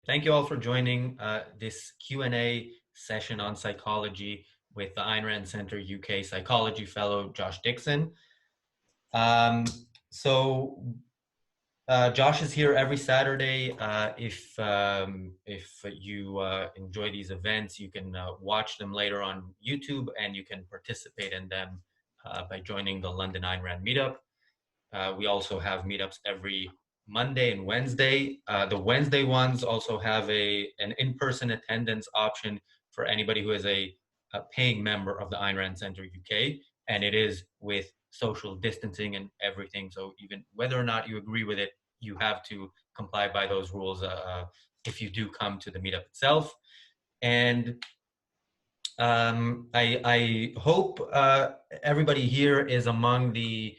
Thank you all for joining this Q&A session on psychology with the Ayn Rand Center UK Psychology Fellow, Josh Dickson. Um, so Josh is here every Saturday. If you enjoy these events, you can watch them later on YouTube, and you can participate in them by joining the London Ayn Rand meetup. We also have meetups every Monday and Wednesday. The Wednesday ones also have an in-person attendance option for anybody who is a paying member of the Ayn Rand Center UK, and it is with social distancing and everything. So even whether or not you agree with it, you have to comply by those rules if you do come to the meetup itself. And I hope everybody here is among the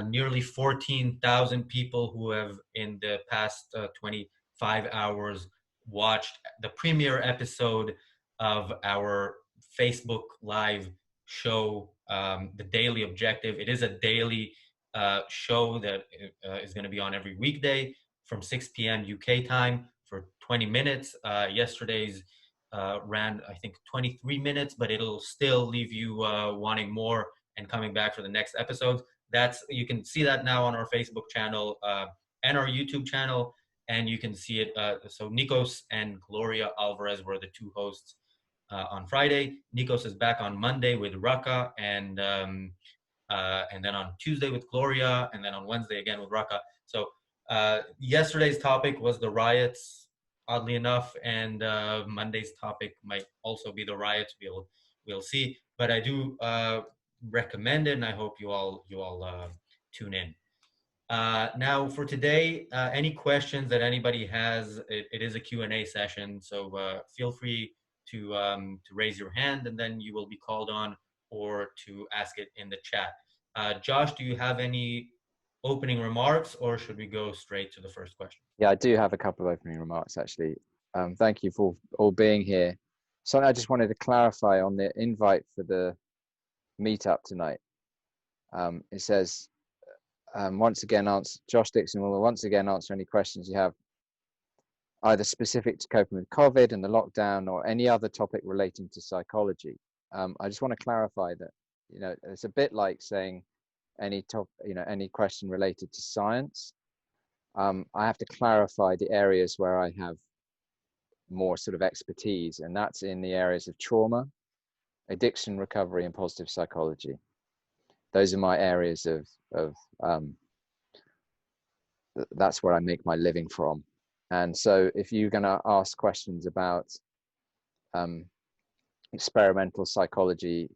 nearly 14,000 people who have, in the past 25 hours, watched the premiere episode of our Facebook Live show, The Daily Objective. It is a daily show that is going to be on every weekday from 6 p.m. UK time for 20 minutes. Yesterday's ran, I think, 23 minutes, but it'll still leave you wanting more and coming back for the next episodes. You can see that now on our Facebook channel and our YouTube channel, and you can see it. So Nikos and Gloria Alvarez were the two hosts on Friday. Nikos is back on Monday with Raka, and then on Tuesday with Gloria, and then on Wednesday again with Raka. So yesterday's topic was the riots, oddly enough, and Monday's topic might also be the riots. We'll see, but I do recommend it, and I hope you all tune in. Now for today, any questions that anybody has, it is a Q&A session, so feel free to raise your hand, and then you will be called on, or to ask it in the chat. Josh, do you have any opening remarks, or should we go straight to the first question? Yeah, I do have a couple of opening remarks, actually. Thank you for all being here. Something I just wanted to clarify on the invite for the meetup tonight. It says, once again, Josh Dickson will once again answer any questions you have, either specific to coping with COVID and the lockdown, or any other topic relating to psychology. I just want to clarify that, it's a bit like saying any question related to science. I have to clarify the areas where I have more sort of expertise, and that's in the areas of trauma, addiction recovery, and positive psychology. Those are my areas of that's where I make my living from. And so if you're going to ask questions about experimental psychology,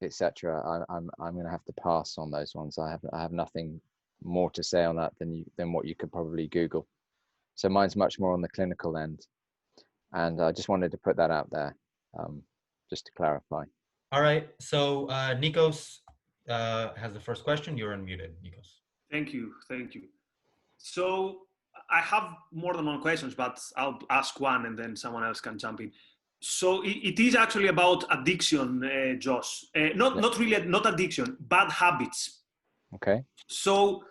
etc., I'm going to have to pass on those ones. I have nothing more to say on that than what you could probably Google. So mine's much more on the clinical end, and I just wanted to put that out there, just to clarify. All right. So Nikos has the first question. You're unmuted, Nikos. Thank you. So I have more than one question, but I'll ask one and then someone else can jump in. So it is actually about addiction, Josh. Not addiction, bad habits. Okay. So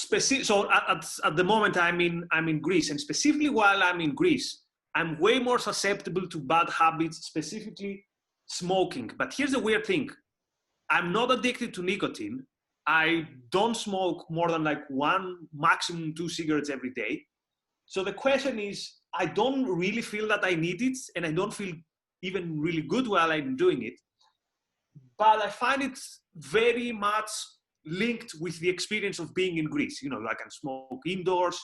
at the moment I'm in Greece, and specifically while I'm in Greece, I'm way more susceptible to bad habits, specifically smoking. But here's the weird thing: I'm not addicted to nicotine. I don't smoke more than like 1, maximum 2 cigarettes every day. So the question is, I don't really feel that I need it, and I don't feel even really good while I'm doing it. But I find it very much linked with the experience of being in Greece. I can smoke indoors.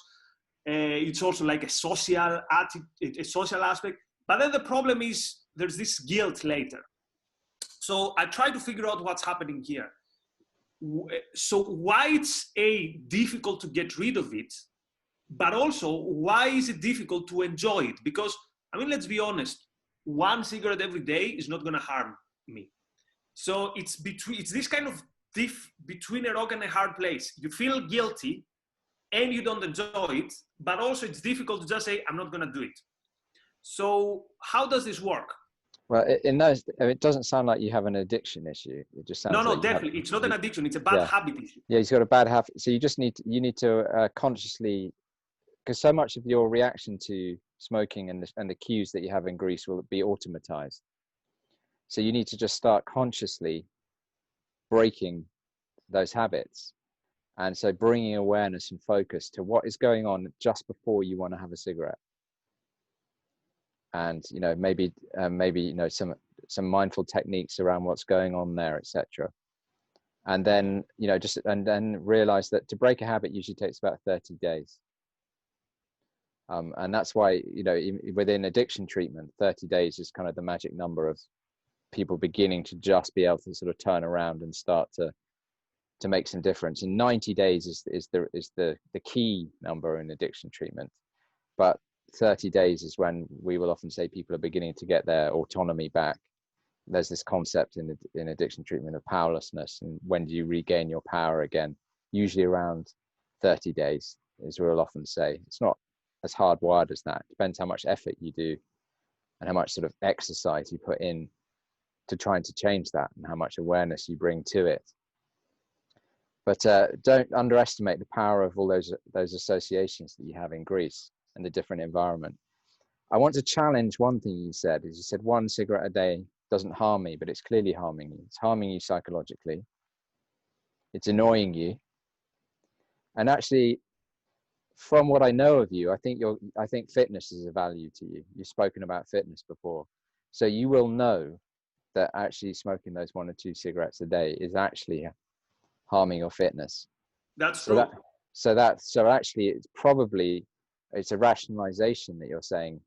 It's also like a social aspect. But then the problem is there's this guilt later. So I try to figure out what's happening here. So why it's difficult to get rid of it, but also why is it difficult to enjoy it? Because, let's be honest, 1 cigarette every day is not going to harm me. So it's this kind of between a rock and a hard place. You feel guilty and you don't enjoy it, but also it's difficult to just say, I'm not going to do it. So how does this work? Well, it doesn't sound like you have an addiction issue. It just sounds no, definitely. It's not an addiction. It's a bad habit issue. Yeah, he's got a bad habit. So you need to consciously because so much of your reaction to smoking and the cues that you have in Greece will be automatized. So you need to just start consciously breaking those habits. And so bringing awareness and focus to what is going on just before you want to have a cigarette. And, you know, maybe, you know, some mindful techniques around what's going on there, etc. And then, you know, and then realize that to break a habit usually takes about 30 days. And that's why, you know, within addiction treatment, 30 days is kind of the magic number of people beginning to just be able to sort of turn around and start to make some difference. And 90 days is the key number in addiction treatment. But 30 days is when we will often say people are beginning to get their autonomy back. There's this concept in addiction treatment of powerlessness, and when do you regain your power again? Usually around 30 days, as we'll often say. It's not as hardwired as that. It depends how much effort you do and how much sort of exercise you put in to trying to change that, and how much awareness you bring to it. But don't underestimate the power of all those associations that you have in Greece and the different environment. I want to challenge one thing you said. Is you said 1 cigarette a day doesn't harm me, but it's clearly harming you. It's harming you psychologically. It's annoying you. And actually, from what I know of you, I think fitness is a value to you. You've spoken about fitness before. So you will know that actually smoking those 1 or 2 cigarettes a day is actually harming your fitness. That's true. So actually it's a rationalization that you're saying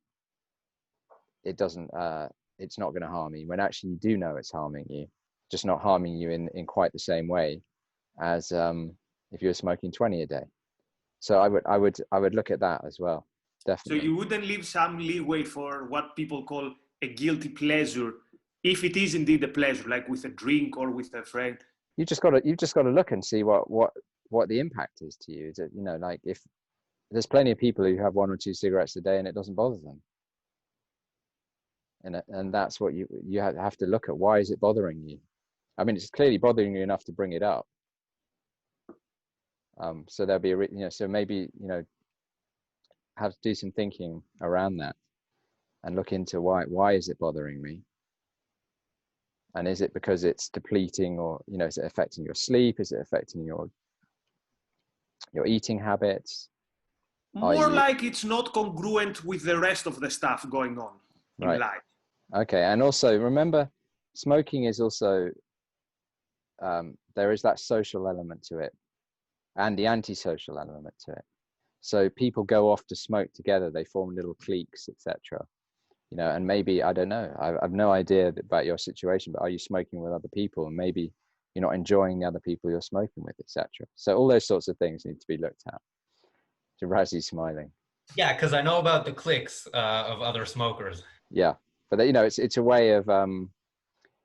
it doesn't, it's not going to harm you, when actually you do know it's harming you, just not harming you in quite the same way as if you were smoking 20 a day. So I would look at that as well, definitely. So you wouldn't leave some leeway for what people call a guilty pleasure, if it is indeed a pleasure, like with a drink or with a friend. You've just got to look and see what the impact is to you. Is it, you know, like if there's plenty of people who have 1 or 2 cigarettes a day and it doesn't bother them. And that's what you have to look at. Why is it bothering you? I mean, it's clearly bothering you enough to bring it up. So there'll be so maybe, you know, have to do some thinking around that and look into why is it bothering me? And is it because it's depleting, or, you know, is it affecting your sleep? Is it affecting your eating habits? More like it's not congruent with the rest of the stuff going on in life. Okay, and also remember, smoking is also, there is that social element to it and the antisocial element to it. So people go off to smoke together, they form little cliques, etc. You know, and maybe, I don't know, I've no idea about your situation, but are you smoking with other people? And maybe you're not enjoying the other people you're smoking with, etc. So all those sorts of things need to be looked at. To Razzy's smiling. Yeah, because I know about the cliques of other smokers. Yeah, but you know, it's a way of, and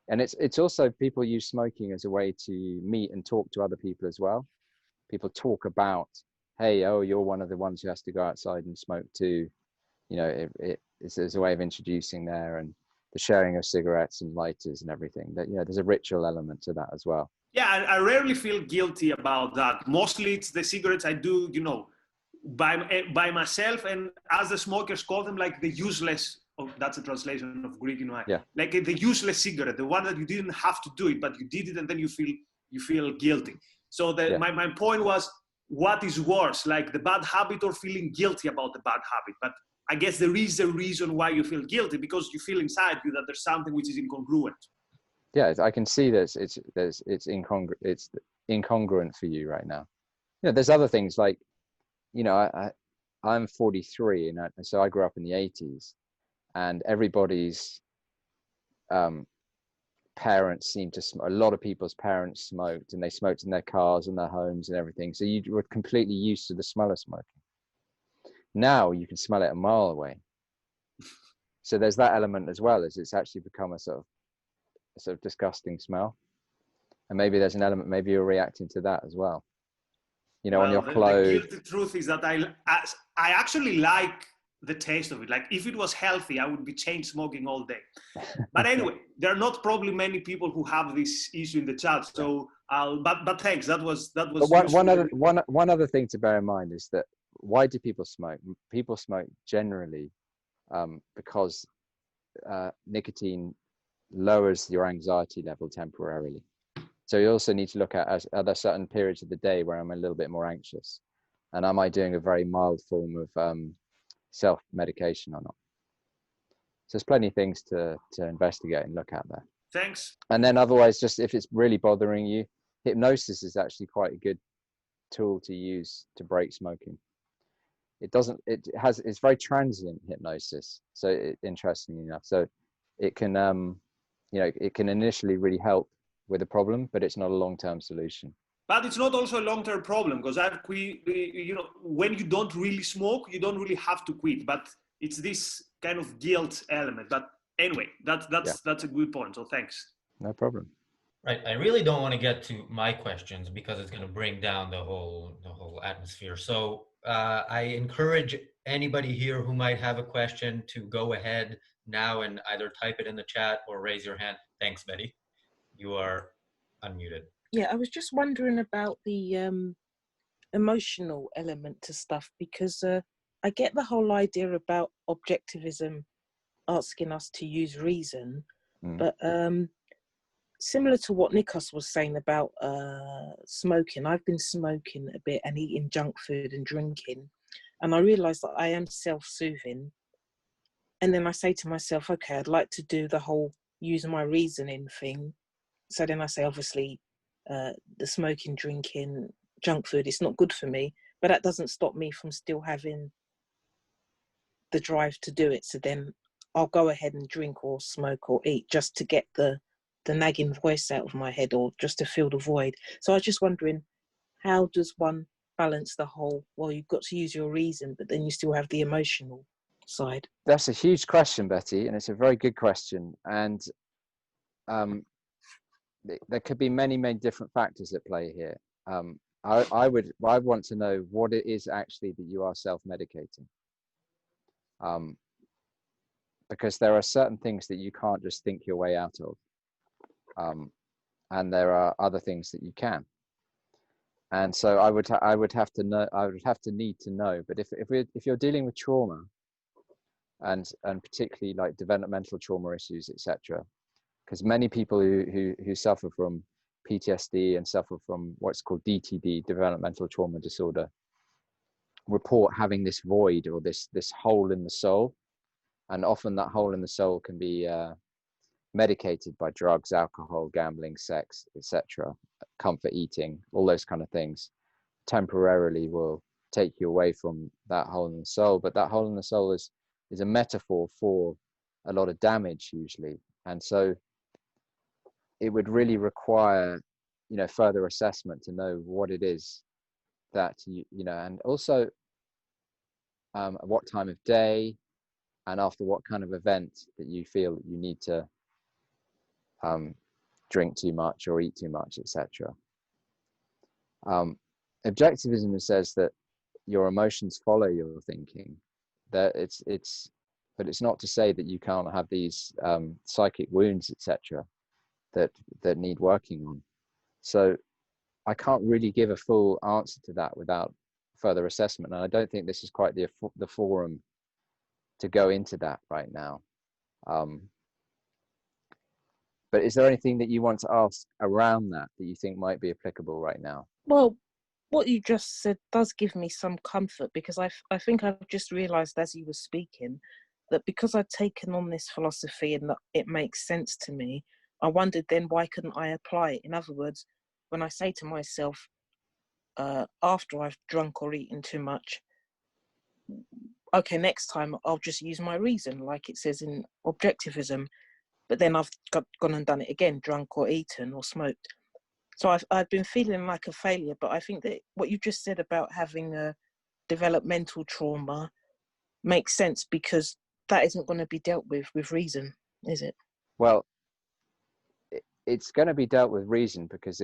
it's also, people use smoking as a way to meet and talk to other people as well. People talk about, hey, oh, you're one of the ones who has to go outside and smoke too. You know, it's a way of introducing there, and the sharing of cigarettes and lighters and everything. That, you know, there's a ritual element to that as well. Yeah, I rarely feel guilty about that. Mostly it's the cigarettes I do, you know, by myself, and as the smokers call them, like the useless, that's a translation of Greek, you know, like the useless cigarette, the one that you didn't have to do it, but you did it, and then you feel guilty. So my point was, what is worse, like the bad habit or feeling guilty about the bad habit? But I guess there is a reason why you feel guilty, because you feel inside you that there's something which is incongruent. Yeah, I can see this. It's incongruent for you right now. You know, there's other things like, you know, I'm 43, and so I grew up in the 80s, and everybody's parents seemed to smoke. A lot of people's parents smoked, and they smoked in their cars and their homes and everything. So you were completely used to the smell of smoking. Now you can smell it a mile away. So there's that element as well, as it's actually become a sort of disgusting smell. And maybe there's an element, maybe you're reacting to that as well. You know, on your clothes. The truth is that I actually like the taste of it. Like, if it was healthy, I would be chain smoking all day. But anyway, there are not probably many people who have this issue in the chat. So but thanks. That was. But one other thing to bear in mind is that why do people smoke? People smoke generally because nicotine lowers your anxiety level temporarily. So you also need to look at, are there certain periods of the day where I'm a little bit more anxious, and am I doing a very mild form of self-medication or not? So there's plenty of things to investigate and look at there. Thanks. And then otherwise, just if it's really bothering you, hypnosis is actually quite a good tool to use to break smoking. It's very transient hypnosis. So interestingly enough, so it can, it can initially really help with a problem, but it's not a long-term solution. But it's not also a long-term problem, because when you don't really smoke, you don't really have to quit. But it's this kind of guilt element. But anyway, that's a good point. So thanks. No problem. Right. I really don't want to get to my questions because it's going to bring down the whole atmosphere. So I encourage anybody here who might have a question to go ahead now and either type it in the chat or raise your hand. Thanks, Betty. You are unmuted. Yeah, I was just wondering about the emotional element to stuff, because I get the whole idea about objectivism asking us to use reason, but similar to what Nikos was saying about smoking, I've been smoking a bit and eating junk food and drinking, and I realised that I am self-soothing, and then I say to myself, okay, I'd like to do the whole use my reasoning thing. So then I say, obviously, the smoking, drinking, junk food, it's not good for me, but that doesn't stop me from still having the drive to do it. So then I'll go ahead and drink or smoke or eat just to get the nagging voice out of my head, or just to fill the void. So I was just wondering, how does one balance the whole, well, you've got to use your reason, but then you still have the emotional side? That's a huge question, Betty, and it's a very good question. And there could be many, many different factors at play here. I want to know what it is actually that you are self-medicating. Because there are certain things that you can't just think your way out of. And there are other things that you can. And so I would have to know, need to know. But if you're dealing with trauma, and particularly like developmental trauma issues, etc., because many people who suffer from PTSD and suffer from what's called DTD, developmental trauma disorder, report having this void or this hole in the soul, and often that hole in the soul can be medicated by drugs, alcohol, gambling, sex, etc., comfort eating, all those kind of things temporarily will take you away from that hole in the soul. But that hole in the soul is a metaphor for a lot of damage usually. And so it would really require, further assessment to know what it is that and also at what time of day and after what kind of event that you feel that you need to drink too much or eat too much, etc. Objectivism says that your emotions follow your thinking. That but it's not to say that you can't have these psychic wounds, etc., that need working on. So I can't really give a full answer to that without further assessment, and I don't think this is quite the forum to go into that right now. But is there anything that you want to ask around that you think might be applicable right now? Well, what you just said does give me some comfort, because I think I've just realised as you were speaking that because I've taken on this philosophy and that it makes sense to me, I wondered then why couldn't I apply it? In other words, when I say to myself, after I've drunk or eaten too much, okay, next time I'll just use my reason, like it says in objectivism, but then I've gone and done it again, drunk or eaten or smoked. So I've been feeling like a failure, but I think that what you just said about having a developmental trauma makes sense, because that isn't going to be dealt with reason, is it? Well, it's going to be dealt with reason, because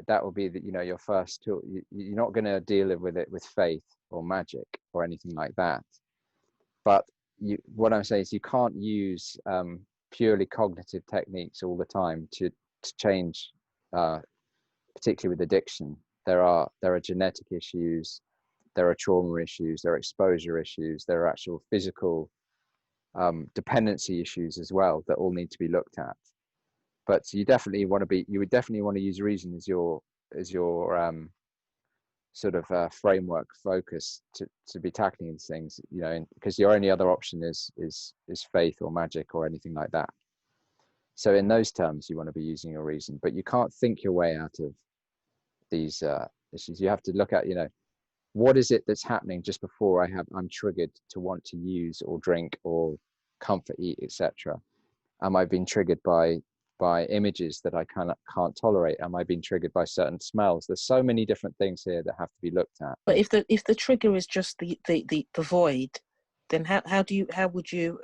that will be your first tool. You're not going to deal with it with faith or magic or anything like that. But what I'm saying is you can't use purely cognitive techniques all the time to change, particularly with addiction. There are genetic issues, there are trauma issues, there are exposure issues, there are actual physical dependency issues as well that all need to be looked at. But you would definitely want to use reason as your sort of framework focus to be tackling these things, you know, because your only other option is faith or magic or anything like that. So in those terms, you want to be using your reason, but you can't think your way out of these issues. You have to look at, you know, what is it that's happening just before I'm triggered to want to use or drink or comfort eat, etc. Am I being triggered by images that I can't tolerate? Am I being triggered by certain smells? There's so many different things here that have to be looked at. But if the trigger is just the void, then how would you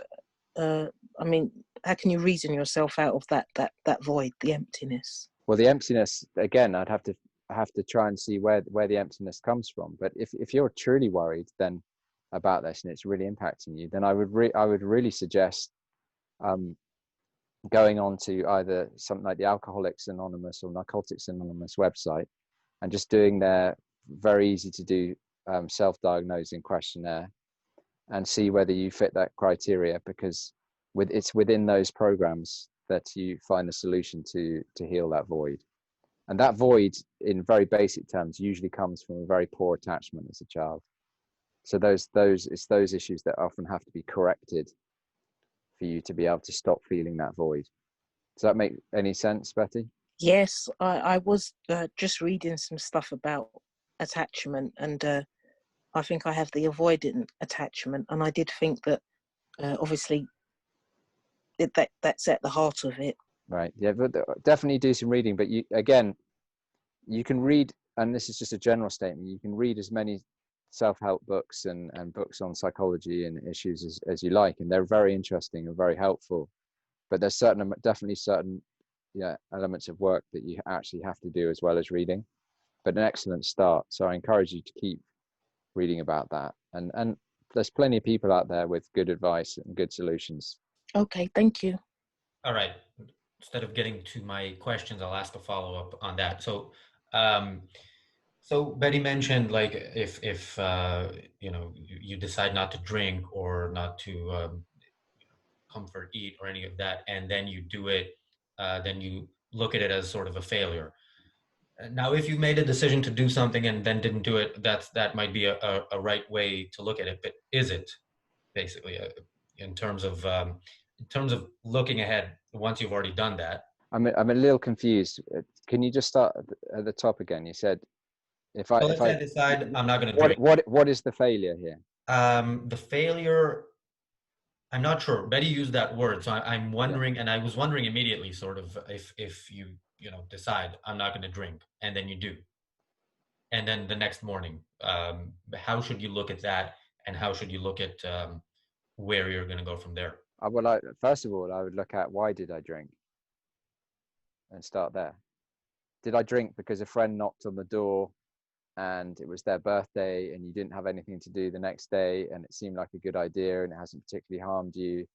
I mean, how can you reason yourself out of that void, the emptiness? Well, the emptiness, again, I'd have to try and see where the emptiness comes from. But if you're truly worried then about this and it's really impacting you, then I would really suggest going on to either something like the Alcoholics Anonymous or Narcotics Anonymous website and just doing their very easy to do self-diagnosing questionnaire and see whether you fit that criteria, because it's within those programs that you find the solution to heal that void. And that void, in very basic terms, usually comes from a very poor attachment as a child. So it's those issues that often have to be corrected for you to be able to stop feeling that void. Does that make any sense, Betty? Yes, I was just reading some stuff about attachment, and I think I have the avoidant attachment, and I did think that obviously that's at the heart of it. Right. Yeah, but definitely do some reading. But you can read, and this is just a general statement, you can read as many self-help books and books on psychology and issues as you like, and they're very interesting and very helpful. But there's definitely certain elements of work that you actually have to do as well as reading. But an excellent start. So I encourage you to keep reading about that. And there's plenty of people out there with good advice and good solutions. Okay, thank you. All right. Instead of getting to my questions, I'll ask a follow-up on that. So, so Betty mentioned, like, if you decide not to drink or not to comfort eat or any of that, and then you do it, then you look at it as sort of a failure. Now, if you made a decision to do something and then didn't do it, that might be a right way to look at it. But is it, basically, in terms of looking ahead once you've already done that? I'm a little confused. Can you just start at the top again? You said if I decide I'm not going to drink. What is the failure here? The failure, I'm not sure. Betty used that word, so I'm wondering, and I was wondering immediately, sort of, if you decide I'm not going to drink, and then you do, and then the next morning, how should you look at that, and how should you look at where you're going to go from there? Well, first of all, I would look at, why did I drink, and start there. Did I drink because a friend knocked on the door and it was their birthday and you didn't have anything to do the next day and it seemed like a good idea and it hasn't particularly harmed you?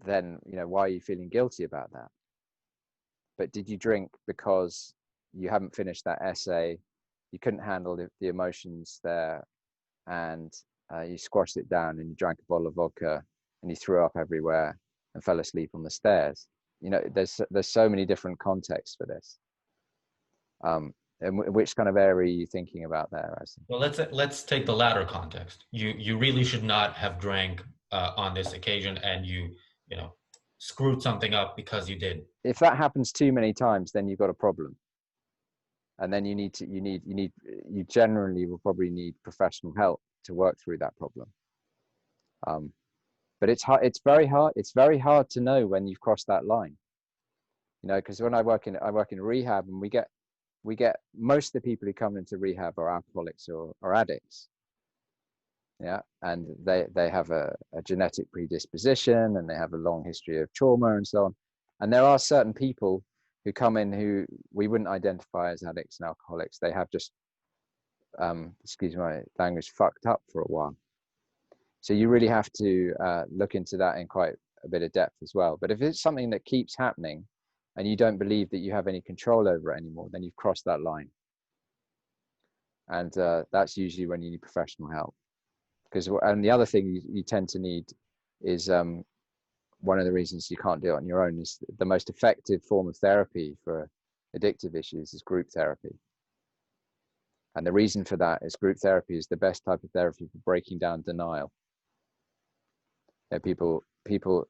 Then, why are you feeling guilty about that? But did you drink because you haven't finished that essay, you couldn't handle the emotions there, and you squashed it down and you drank a bottle of vodka and you threw up everywhere and fell asleep on the stairs? There's so many different contexts for this. And which kind of area are you thinking about there, Aslan? Well, let's take the latter context. You really should not have drank on this occasion, and you screwed something up because you did. If that happens too many times, then you've got a problem, and then you generally will probably need professional help to work through that problem. But it's hard. It's very hard to know when you've crossed that line. Because when I work in rehab, and we get most of the people who come into rehab are alcoholics or addicts. Yeah, and they have a genetic predisposition and they have a long history of trauma and so on. And there are certain people who come in who we wouldn't identify as addicts and alcoholics. They have just, excuse my language, fucked up for a while. So you really have to look into that in quite a bit of depth as well. But if it's something that keeps happening and you don't believe that you have any control over it anymore, then you've crossed that line. And that's usually when you need professional help. And the other thing you tend to need is, one of the reasons you can't do it on your own is the most effective form of therapy for addictive issues is group therapy. And the reason for that is group therapy is the best type of therapy for breaking down denial. People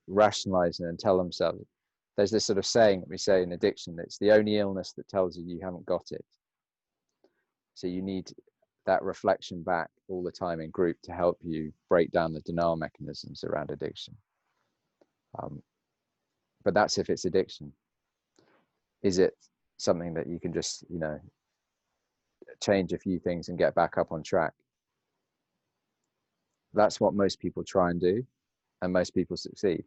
rationalize and tell themselves, there's this sort of saying that we say in addiction, it's the only illness that tells you you haven't got it. So you need that reflection back all the time in group to help you break down the denial mechanisms around addiction. But that's if it's addiction. Is it something that you can just, change a few things and get back up on track? That's what most people try and do, and most people succeed.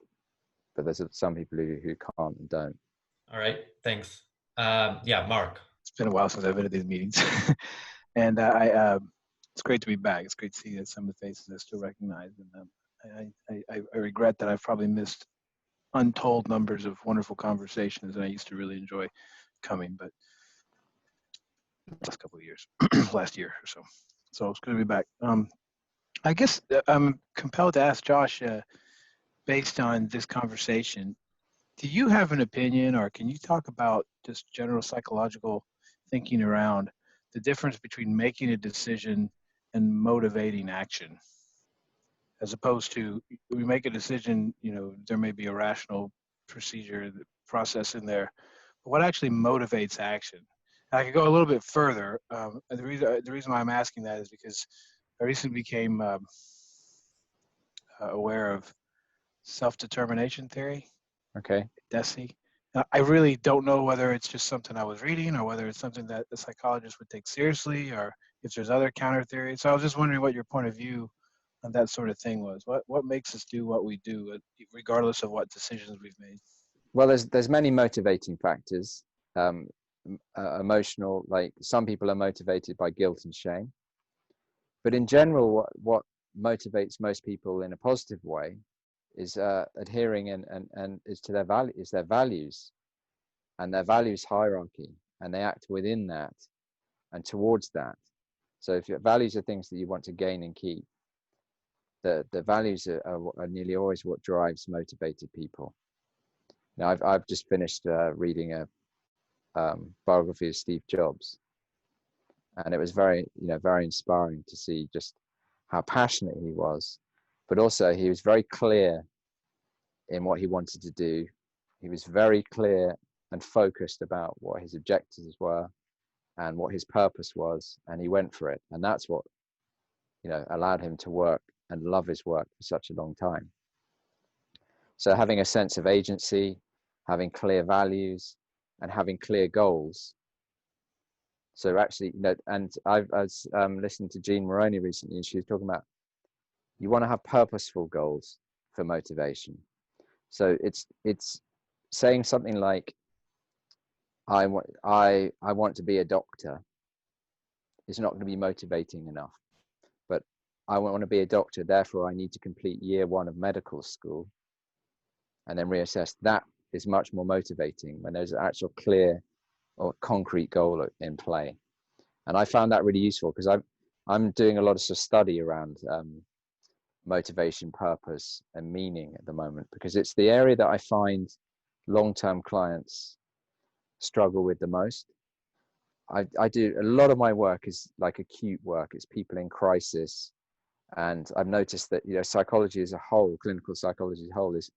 But there's some people who can't and don't. All right, thanks. Yeah, Mark. It's been a while since I've been at these meetings. And it's great to be back. It's great to see that some of the faces I still recognize. And I regret that I've probably missed untold numbers of wonderful conversations, and I used to really enjoy coming, but last couple of years, last year or so. So it's good to be back. I guess I'm compelled to ask Josh, based on this conversation, do you have an opinion, or can you talk about just general psychological thinking around the difference between making a decision and motivating action? As opposed to, we make a decision, there may be a rational procedure, process in there, but what actually motivates action? And I could go a little bit further. The reason why I'm asking that is because I recently became aware of self-determination theory. Okay. DESI. I really don't know whether it's just something I was reading or whether it's something that the psychologist would take seriously, or if there's other counter theories. So I was just wondering what your point of view on that sort of thing was. What makes us do what we do, regardless of what decisions we've made? Well, there's many motivating factors. Emotional, like some people are motivated by guilt and shame. But in general, what motivates most people in a positive way is adhering and is to their values and their values hierarchy, and they act within that and towards that. So if your values are things that you want to gain and keep, the values are nearly always what drives motivated people. Now I've just finished reading a biography of Steve Jobs, and it was very inspiring to see just how passionate he was, but also he was very clear in what he wanted to do. He was very clear and focused about what his objectives were and what his purpose was, and he went for it. And that's what allowed him to work and love his work for such a long time. So having a sense of agency, having clear values, and having clear goals. So actually, and I was listening to Jean Moroney recently, and she was talking about you want to have purposeful goals for motivation. So it's saying something like, I want to be a doctor is not going to be motivating enough. But I want to be a doctor, therefore I need to complete year 1 of medical school and then reassess. That is much more motivating when there's an actual clear or concrete goal in play. And I found that really useful because I'm doing a lot of study around motivation, purpose, and meaning at the moment, because it's the area that I find long-term clients struggle with the most. I do a lot of my work is like acute work. It's people in crisis, and I've noticed that psychology as a whole, clinical psychology as a whole, is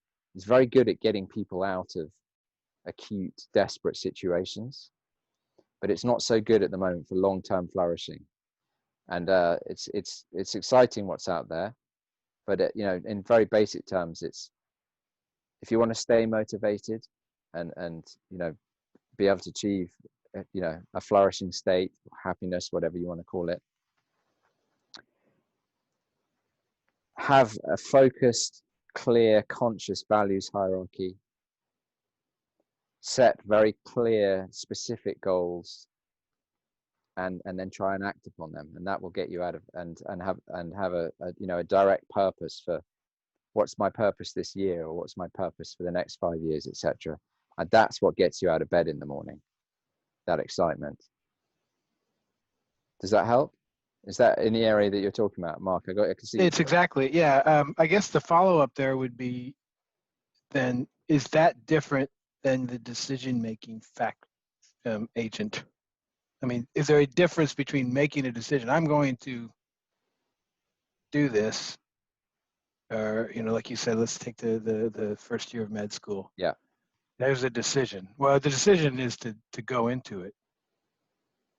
very good at getting people out of acute, desperate situations, but it's not so good at the moment for long-term flourishing. And it's exciting what's out there, but in very basic terms, it's if you want to stay motivated and be able to achieve a flourishing state, happiness, whatever you want to call it, have a focused, clear, conscious values hierarchy, set very clear, specific goals, and then try and act upon them, and that will get you out of and have a direct purpose for what's my purpose this year, or what's my purpose for the next 5 years, etc. And that's what gets you out of bed in the morning, that excitement. Does that help? Is that in the area that you're talking about, Mark? I can see. It's exactly, yeah. I guess the follow-up there would be, then, is that different than the decision-making agent? I mean, is there a difference between making a decision, I'm going to do this, or, like you said, let's take the first year of med school. Yeah. There's a decision. Well, the decision is to go into it,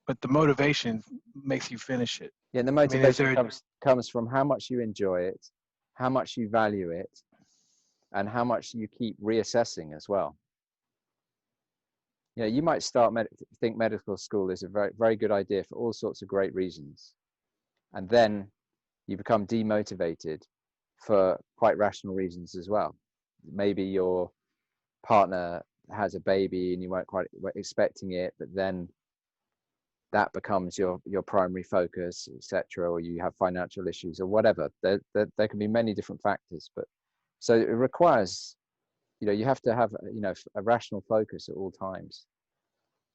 but the motivation makes you finish it. Yeah, the motivation comes from how much you enjoy it, how much you value it, and how much you keep reassessing as well. You might think medical school is a very, very good idea for all sorts of great reasons. And then you become demotivated for quite rational reasons as well. Maybe your partner has a baby and you weren't quite expecting it, but then that becomes your primary focus, etc., or you have financial issues or whatever. There can be many different factors, but so it requires, you have to have, a rational focus at all times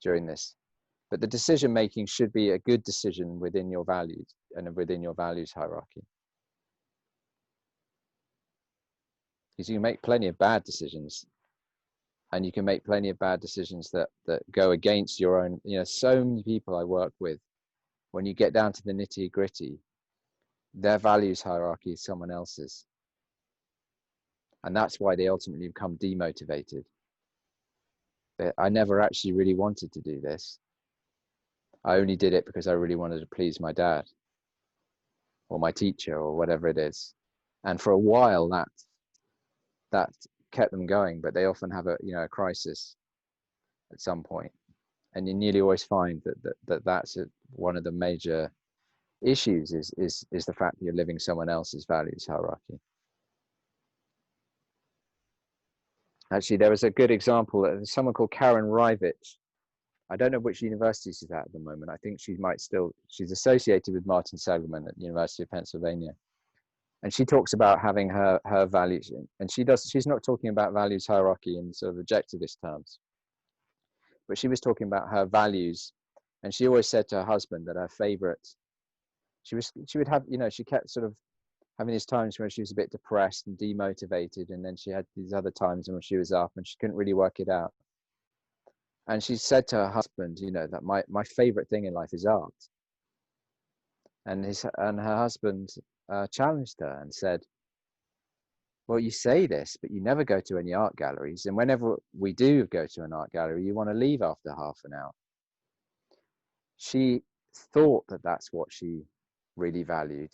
during this. But the decision making should be a good decision within your values and within your values hierarchy. Because you can make plenty of bad decisions, and you can make plenty of bad decisions that go against your own. So many people I work with, when you get down to the nitty gritty, their values hierarchy is someone else's. And that's why they ultimately become demotivated. I never actually really wanted to do this. I only did it because I really wanted to please my dad or my teacher or whatever it is. And for a while that kept them going, but they often have a crisis at some point. And you nearly always find that's one of the major issues is the fact that you're living someone else's values hierarchy. Actually, there was a good example. Someone called Karen Rivich. I don't know which university she's at the moment. I think she's associated with Martin Seligman at the University of Pennsylvania. And she talks about having her values, and she's not talking about values hierarchy in sort of objectivist terms, but she was talking about her values. And she always said to her husband that her favorite, she would have, she kept sort of having these times where she was a bit depressed and demotivated, and then she had these other times when she was up and she couldn't really work it out. And she said to her husband, that my favorite thing in life is art. And her husband challenged her and said, well, you say this, but you never go to any art galleries. And whenever we do go to an art gallery, you want to leave after half an hour. She thought that that's what she really valued,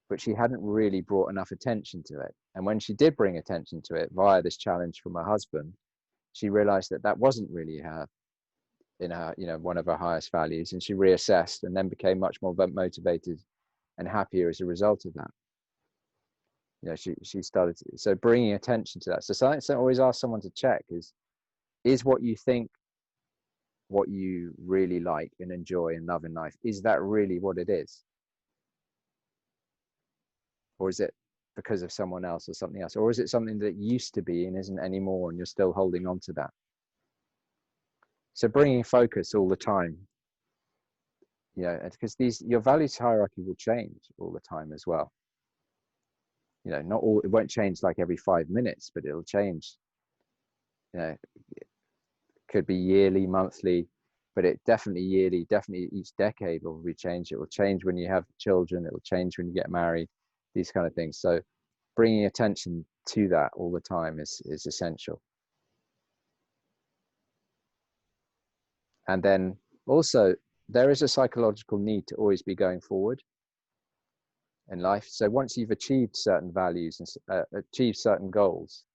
but she hadn't really brought enough attention to it. And when she did bring attention to it via this challenge from her husband, she realized that wasn't really one of her highest values. And she reassessed and then became much more motivated and happier as a result of that. She started so bringing attention to that. So something I always ask someone to check is what you think, what you really like and enjoy and love in life, is that really what it is? Or is it because of someone else or something else? Or is it something that used to be and isn't anymore and you're still holding on to that? So bringing focus all the time, because your values hierarchy will change all the time as well. It won't change like every 5 minutes, but it'll change. It could be yearly, monthly, but it definitely yearly, definitely each decade will be changed. It will change when you have children. It will change when you get married, these kind of things. So bringing attention to that all the time is essential. And then also there is a psychological need to always be going forward in life. So once you've achieved certain values and achieved certain goals,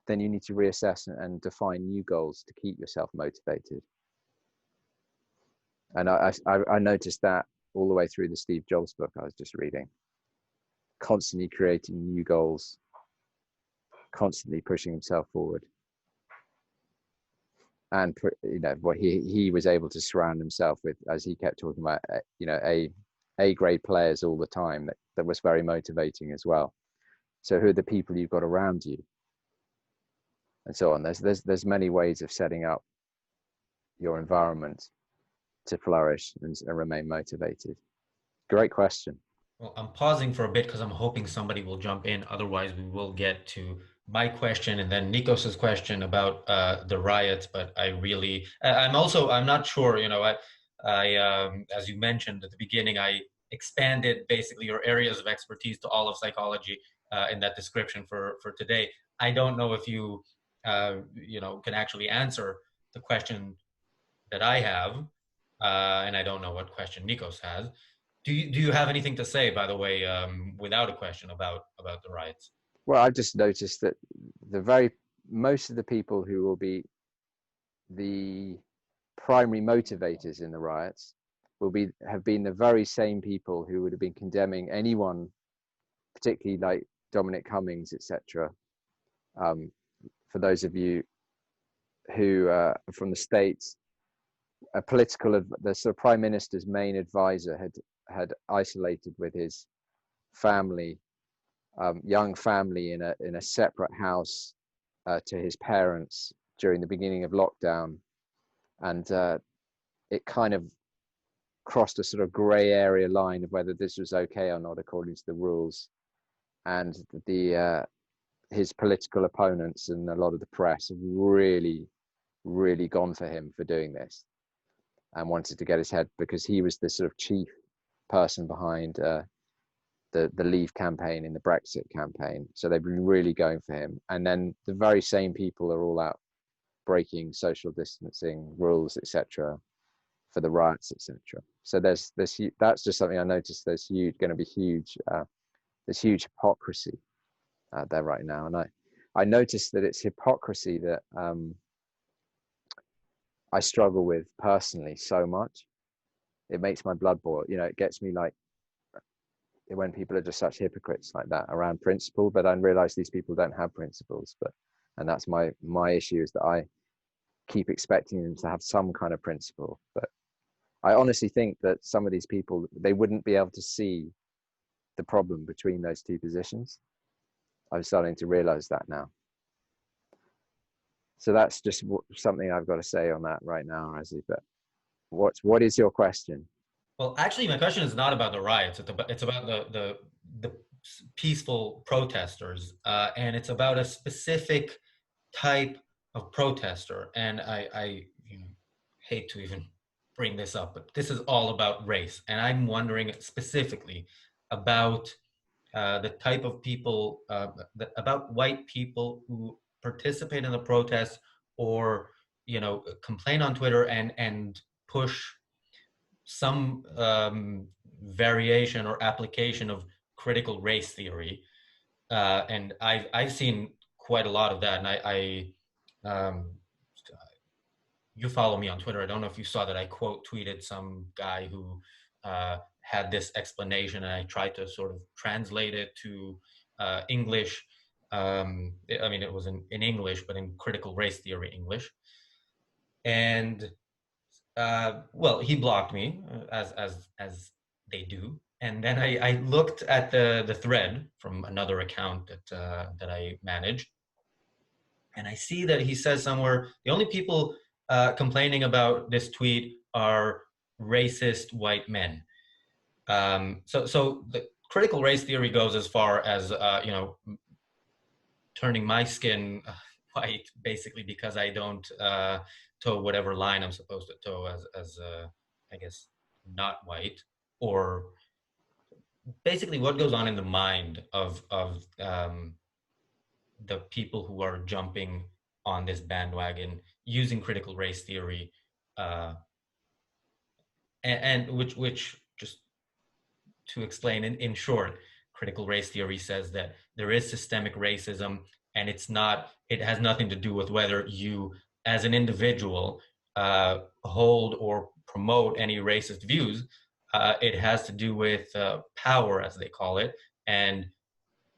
then you need to reassess and define new goals to keep yourself motivated. And I noticed that all the way through the Steve Jobs book I was just reading. Constantly creating new goals, constantly pushing himself forward. And what he was able to surround himself with, as he kept talking about, A grade players all the time. That was very motivating as well. So who are the people you've got around you, and so on. There's many ways of setting up your environment to flourish and remain motivated. great question. Well, I'm pausing for a bit because I'm hoping somebody will jump in. Otherwise, we will get to my question and then Nikos's question about the riots. But I'm not sure. As you mentioned at the beginning, I expanded basically your areas of expertise to all of psychology in that description for today. I don't know if you, can actually answer the question that I have, and I don't know what question Nikos has. Do you have anything to say, by the way, without a question about the riots? Well, I've just noticed that most of the people who will be the primary motivators in the riots have been the very same people who would have been condemning anyone, particularly like Dominic Cummings, etc. For those of you who are from the States, the sort of prime minister's main advisor had isolated with his family, young family, in a separate house to his parents during the beginning of lockdown, and it kind of crossed a sort of grey area line of whether this was okay or not according to the rules, and his political opponents and a lot of the press have really, really gone for him for doing this and wanted to get his head, because he was the sort of chief person behind the Leave campaign in the Brexit campaign. So they've been really going for him. And then the very same people are all out breaking social distancing rules, etc., for the riots, etc. So that's just something I noticed. There's going to be huge hypocrisy there right now, and I noticed that it's hypocrisy that I struggle with personally so much. It makes my blood boil. It gets me like when people are just such hypocrites like that around principle, but I realize these people don't have principles. And that's my issue, is that I keep expecting them to have some kind of principle. But I honestly think that some of these people, they wouldn't be able to see the problem between those two positions. I'm starting to realize that now. So that's just something I've got to say on that right now, Razi. But what is your question? Well, actually, my question is not about the riots. It's about the peaceful protesters, and it's about a specific type of protester. And I hate to even bring this up, but this is all about race. And I'm wondering specifically about the type of people, about white people who participate in the protests or, complain on Twitter and push some variation or application of critical race theory. And I've seen quite a lot of that. And you follow me on Twitter. I don't know if you saw that I quote tweeted some guy who had this explanation, and I tried to sort of translate it to English. It was in English, but in critical race theory English. And well, he blocked me, as they do. And then I looked at the thread from another account that I manage, and I see that he says somewhere the only people complaining about this tweet are racist white men. So the critical race theory goes as far as turning my skin white, basically because I don't toe whatever line I'm supposed to toe as I guess not white, or basically what goes on in the mind of the people who are jumping on this bandwagon using critical race theory, and which just to explain in short, critical race theory says that there is systemic racism, and it has nothing to do with whether you as an individual hold or promote any racist views. It has to do with power, as they call it, and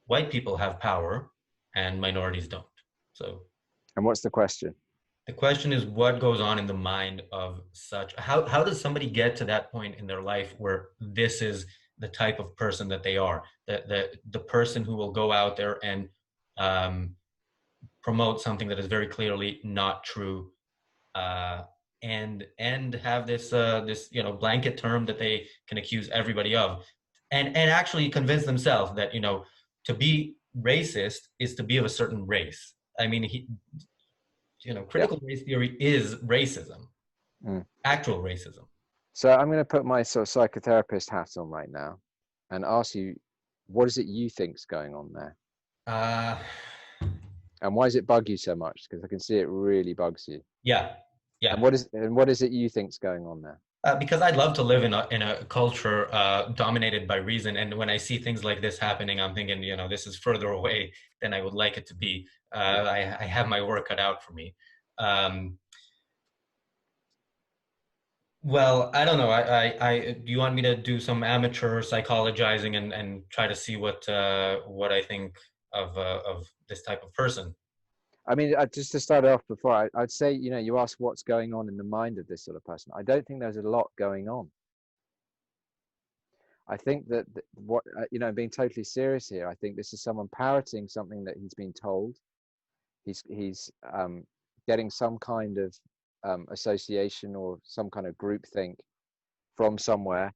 white people have power and minorities don't. So, And what's the question? the question is, what goes on in the mind of how does somebody get to that point in their life where this is the type of person that they are, the person who will go out there and promote something that is very clearly not true, and have this this blanket term that they can accuse everybody of, and actually convince themselves that to be racist is to be of a certain race. I mean, Yeah. critical race theory is racism, Mm. actual racism. So I'm going to put my sort of psychotherapist hat on right now and ask you, what is it you think's going on there? Uh, And why does it bug you so much? Because I can see it really bugs you. yeah, And yeah. what is it you think's going on there? Because I'd love to live in a culture dominated by reason, and when I see things like this happening, I'm thinking, this is further away than I would like it to be. I have my work cut out for me. Well, I don't know. Do you want me to do some amateur psychologizing and try to see what I think of this type of person? I mean, just to start off before, I'd say, you ask what's going on in the mind of this sort of person. I don't think there's a lot going on. I think that being totally serious here, I think this is someone parroting something that he's been told. He's getting some kind of association or some kind of group think from somewhere.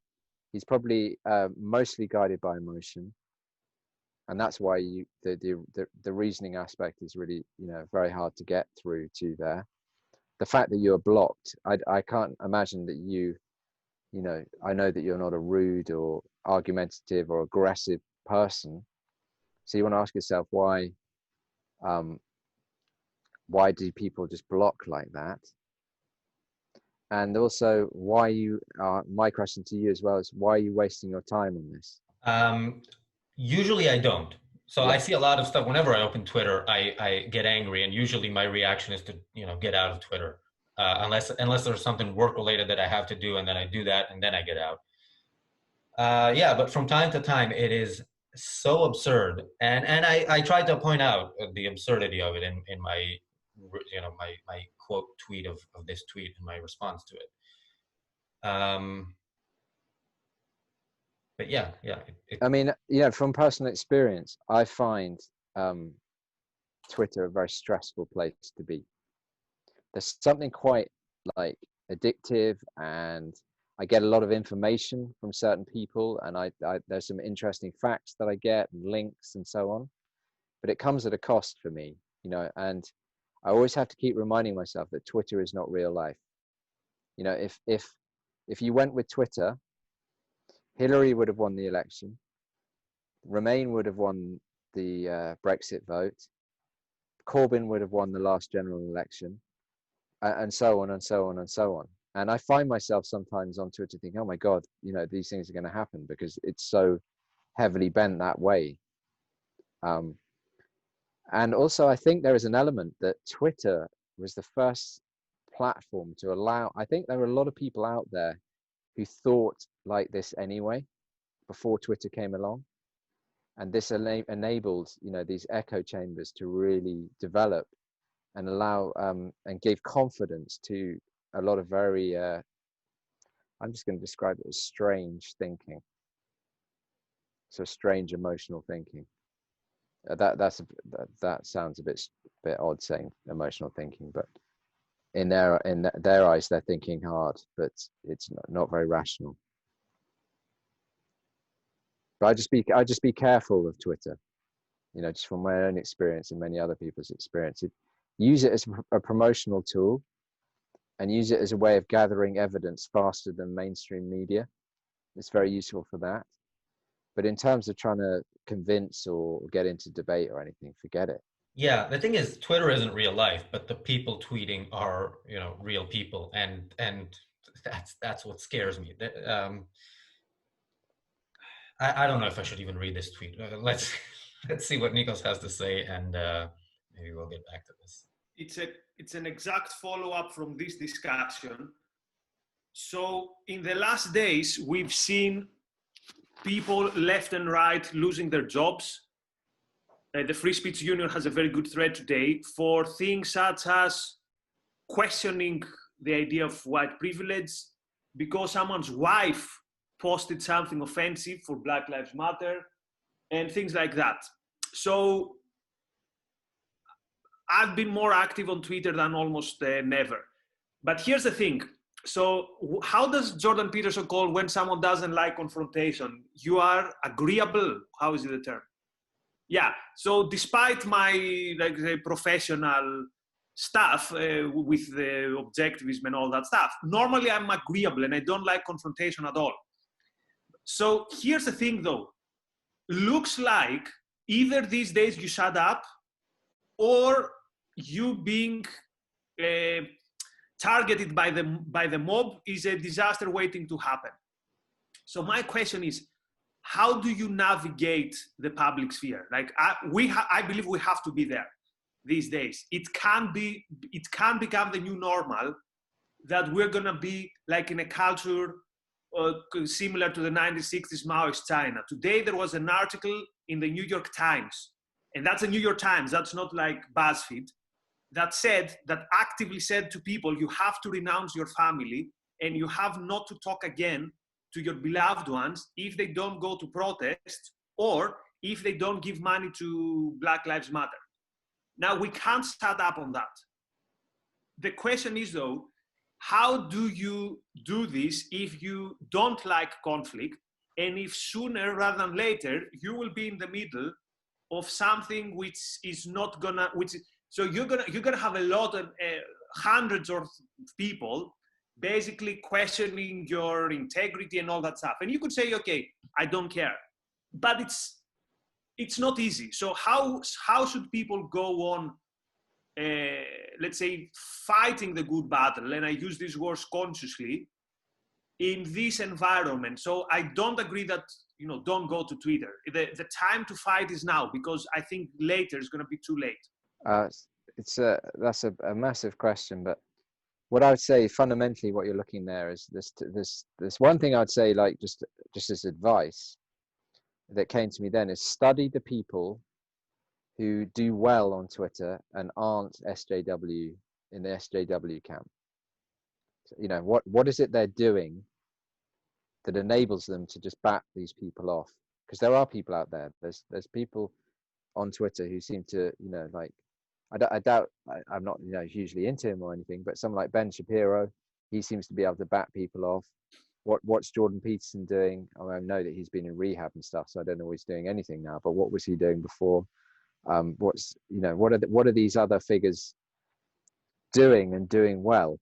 He's probably mostly guided by emotion, and that's why the reasoning aspect is really very hard to get through to there. The fact that you're blocked, I can't imagine that I know that you're not a rude or argumentative or aggressive person, so you want to ask yourself why do people just block like that? And also, my question to you as well is, why are you wasting your time on this? Usually I don't. So I Yeah. see a lot of stuff. Whenever I open Twitter, I get angry, and usually my reaction is to get out of Twitter, unless there's something work related that I have to do, and then I do that, and then I get out. Yeah, but from time to time, it is so absurd, and I tried to point out the absurdity of it in my my quote tweet of this tweet and my response to it. But yeah, I mean, from personal experience, I find Twitter a very stressful place to be. There's something quite like addictive, and I get a lot of information from certain people, and I there's some interesting facts that I get and links and so on, but it comes at a cost for me, and I always have to keep reminding myself that Twitter is not real life. If you went with Twitter, Hillary would have won the election, Remain would have won the Brexit vote, Corbyn would have won the last general election, and so on and so on and so on. And I find myself sometimes on Twitter thinking, oh my God, these things are going to happen because it's so heavily bent that way. And also, I think there is an element that Twitter was the first platform to allow, I think there were a lot of people out there who thought like this anyway, before Twitter came along. And this enabled, these echo chambers to really develop and allow and gave confidence to a lot of very, I'm just going to describe it as strange thinking. So strange emotional thinking. That sounds a bit odd saying emotional thinking, but in their eyes, they're thinking hard, but it's not very rational. But I just be careful of Twitter, just from my own experience and many other people's experience. Use it as a promotional tool, and use it as a way of gathering evidence faster than mainstream media. It's very useful for that. But in terms of trying to convince or get into debate or anything, forget it. Yeah, the thing is, Twitter isn't real life, but the people tweeting are, real people, and that's what scares me. I don't know if I should even read this tweet. Let's see what Nikos has to say, and maybe we'll get back to this. It's an exact follow-up from this discussion. So in the last days, we've seen people left and right losing their jobs. The Free Speech Union has a very good thread today for things such as questioning the idea of white privilege because someone's wife posted something offensive for Black Lives Matter and things like that. So I've been more active on Twitter than almost never. But here's the thing. So how does Jordan Peterson call when someone doesn't like confrontation? You are agreeable. How is it the term? Yeah. So despite my professional stuff with the objectivism and all that stuff, normally I'm agreeable and I don't like confrontation at all. So here's the thing though. Looks like either these days you shut up or you being targeted by the mob is a disaster waiting to happen. So my question is, how do you navigate the public sphere? Like I believe we have to be there these days. It can become the new normal, that we're gonna be like in a culture similar to the 1960s Maoist China. Today there was an article in the New York Times, and that's the New York Times, that's not like BuzzFeed, that actively said to people, you have to renounce your family and you have not to talk again to your beloved ones if they don't go to protest or if they don't give money to Black Lives Matter. Now, we can't start up on that. The question is though, how do you do this if you don't like conflict, and if sooner rather than later you will be in the middle of something which is not gonna, so you're gonna have a lot of hundreds of people basically questioning your integrity and all that stuff. And you could say, okay, I don't care, but it's not easy. So how should people go on, let's say, fighting the good battle? And I use these words consciously in this environment. So I don't agree that, don't go to Twitter. The time to fight is now, because I think later is going to be too late. That's a massive question, but what I would say fundamentally, what you're looking there is this one thing I'd say, like just as advice that came to me then, is study the people who do well on Twitter and aren't SJW in the SJW camp. So, what is it they're doing that enables them to just bat these people off? Because there are people out there. There's people on Twitter who seem to, like, I doubt, I'm not, hugely into him or anything, but someone like Ben Shapiro, he seems to be able to bat people off. What's Jordan Peterson doing? I know that he's been in rehab and stuff, so I don't know if he's doing anything now, but what was he doing before? What are these other figures doing and doing well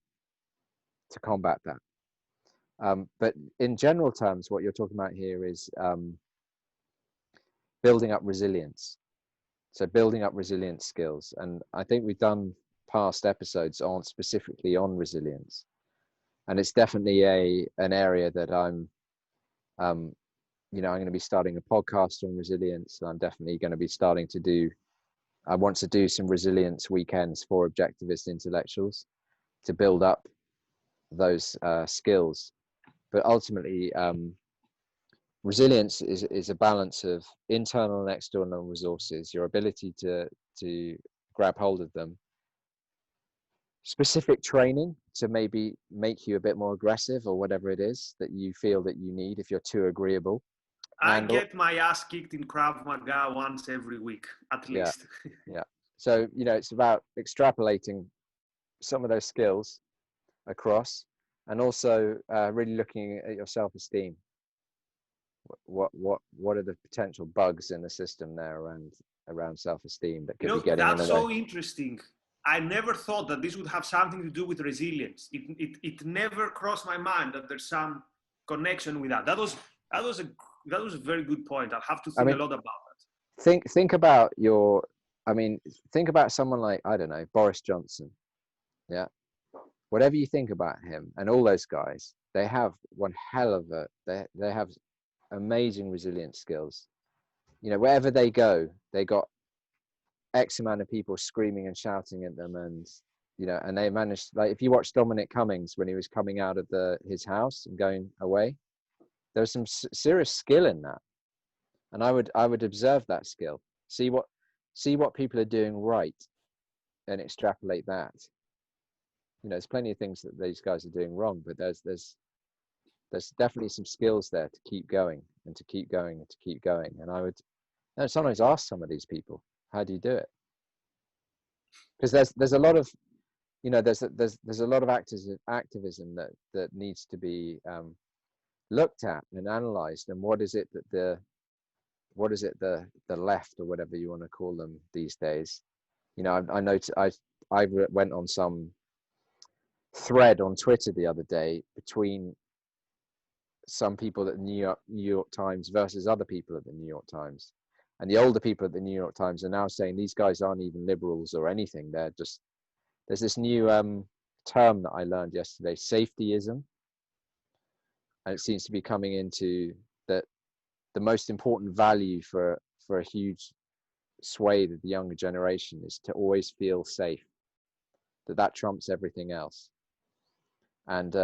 to combat that? But in general terms, what you're talking about here is building up resilience. So building up resilience skills. And I think we've done past episodes specifically on resilience. And it's definitely an area that I'm going to be starting a podcast on resilience. And I'm definitely going to be I want to do some resilience weekends for objectivist intellectuals to build up those skills. But ultimately, resilience is a balance of internal and external resources, your ability to grab hold of them, specific training to maybe make you a bit more aggressive or whatever it is that you feel that you need if you're too agreeable. I get my ass kicked in Krav Maga once every week, at least. Yeah. So, it's about extrapolating some of those skills across, and also really looking at your self-esteem. What are the potential bugs in the system there around self-esteem that could be getting in the way? That's so interesting. I never thought that this would have something to do with resilience. It never crossed my mind that there's some connection with that. That was a very good point. I'll have to think a lot about that. Think about think about someone like, I don't know, Boris Johnson. Yeah. Whatever you think about him and all those guys, they have one hell of they have amazing resilience skills. Wherever they go, they got X amount of people screaming and shouting at them, and and they managed, like, if you watch Dominic Cummings when he was coming out of his house and going away, there was some serious skill in that. And I would observe that skill, see what people are doing right, and extrapolate that. There's plenty of things that these guys are doing wrong, but there's definitely some skills there to keep going and to keep going and to keep going. And I would sometimes ask some of these people, how do you do it? Because there's a lot of you know, there's a lot of activism that needs to be looked at and analyzed. And what is it that the left, or whatever you want to call them these days? You know, I noticed I went on some thread on Twitter the other day between some people at the New York Times versus other people at the New York Times. And the older people at the New York Times are now saying these guys aren't even liberals or anything. They're just, there's this new term that I learned yesterday, safetyism. And it seems to be coming into that the most important value for a huge swathe of the younger generation is to always feel safe, that trumps everything else. And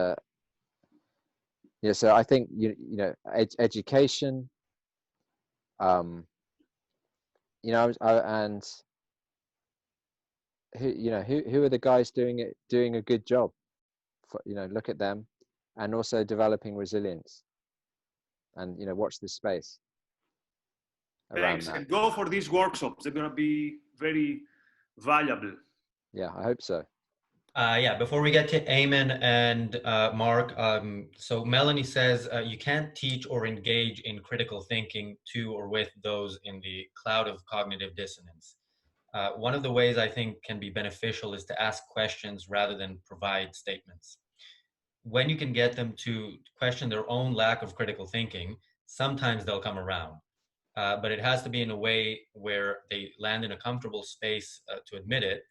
yeah, so I think you know education, you know, and who are the guys doing a good job? For, you know, look at them, and also developing resilience, and you know, watch this space around Thanks, that. and go for these workshops. They're going to be very valuable. Yeah, I hope so. Yeah, before we get to Eamon and Mark, so Melanie says you can't teach or engage in critical thinking to or with those in the cloud of cognitive dissonance. One of the ways I think can be beneficial is to ask questions rather than provide statements. When you can get them to question their own lack of critical thinking, sometimes they'll come around. But it has to be in a way where they land in a comfortable space to admit it,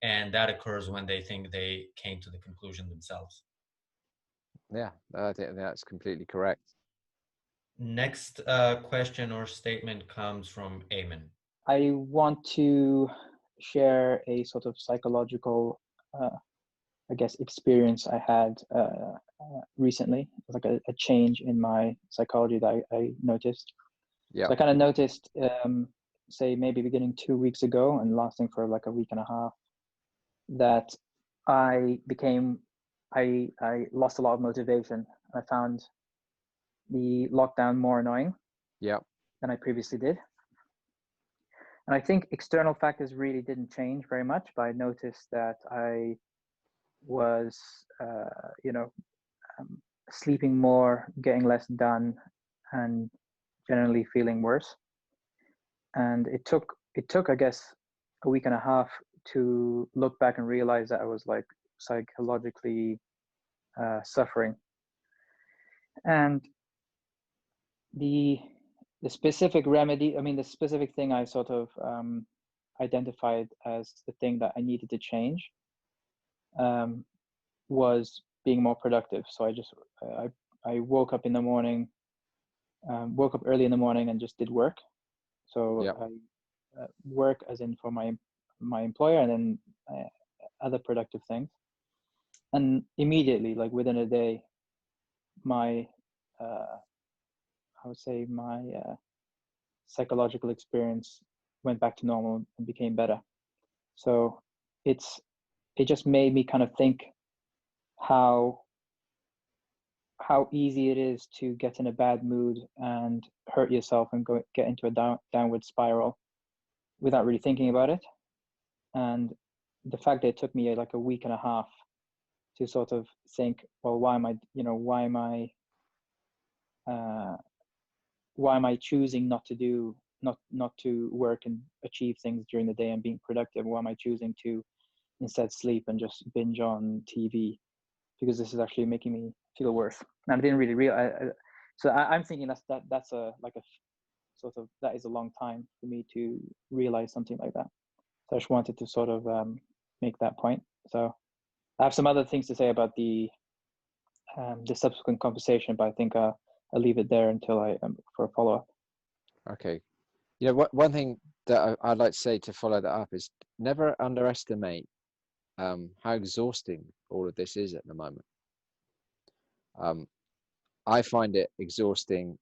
and that occurs when they think they came to the conclusion themselves. Yeah, I think that's completely correct. Next question or statement comes from Eamon. I want to share a sort of psychological, I guess, experience I had recently, like a change in my psychology that I noticed. Yeah. So I kind of noticed, say maybe beginning 2 weeks ago and lasting for like a week and a half, that I lost a lot of motivation. I found the lockdown more annoying Yeah. than I previously did. And I think external factors really didn't change very much, but I noticed that I was, sleeping more, getting less done, and generally feeling worse. And it took, I guess, a week and a half to look back and realize that I was like psychologically suffering. And the specific remedy, I mean, the specific thing I sort of identified as the thing that I needed to change was being more productive. So I woke up in the morning, woke up early in the morning and just did work. So Yep. I work as in for my employer, and then other productive things. And immediately, like within a day, my I would say my psychological experience went back to normal and became better. So it just made me kind of think how easy it is to get in a bad mood and hurt yourself and get into a downward spiral without really thinking about it. And the fact that it took me like a week and a half to sort of think, well, why am I choosing not to work and achieve things during the day and being productive? Why am I choosing to instead sleep and just binge on TV? Because this is actually making me feel worse. And I didn't really realize. So I'm thinking that's a sort of, that is a long time for me to realize something like that. So I just wanted to sort of make that point. So I have some other things to say about the subsequent conversation, but I think I'll leave it there until for a follow-up. Okay. You know, one thing that I'd like to say to follow that up is never underestimate how exhausting all of this is at the moment. I find it exhausting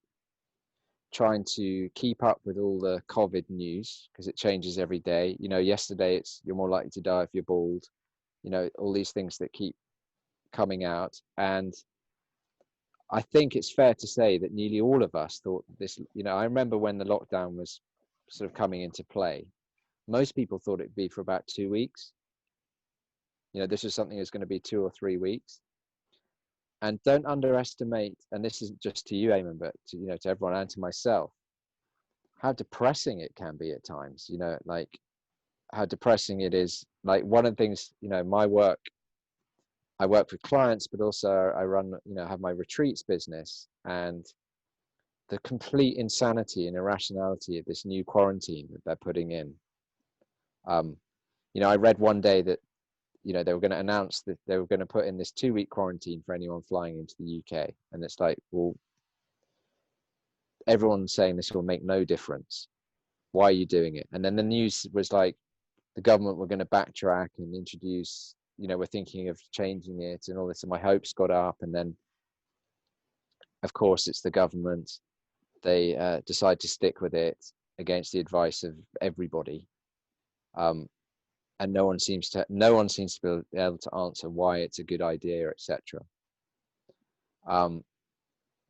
trying to keep up with all the COVID news because it changes every day. You know, yesterday it's you're more likely to die if you're bald. You know, all these things that keep coming out. And I think it's fair to say that nearly all of us thought this, you know, I remember when the lockdown was sort of coming into play, most people thought it'd be for about 2 weeks. You know, this is something that's going to be 2 or 3 weeks. And don't underestimate, and this isn't just to you, Eamon, but to, you know, to everyone and to myself, how depressing it can be at times. You know, like how depressing it is. Like one of the things, you know, my work, I work with clients, but also I run, you know, have my retreats business, and the complete insanity and irrationality of this new quarantine that they're putting in. You know, I read one day that, you know, they were going to announce that they were going to put in this 2-week quarantine for anyone flying into the UK. And it's like, well, everyone's saying this will make no difference. Why are you doing it? And then the news was like, the government were going to backtrack and introduce, you know, we're thinking of changing it and all this. And my hopes got up. And then, of course, it's the government. They decide to stick with it against the advice of everybody. And no one seems to be able to answer why it's a good idea, etc.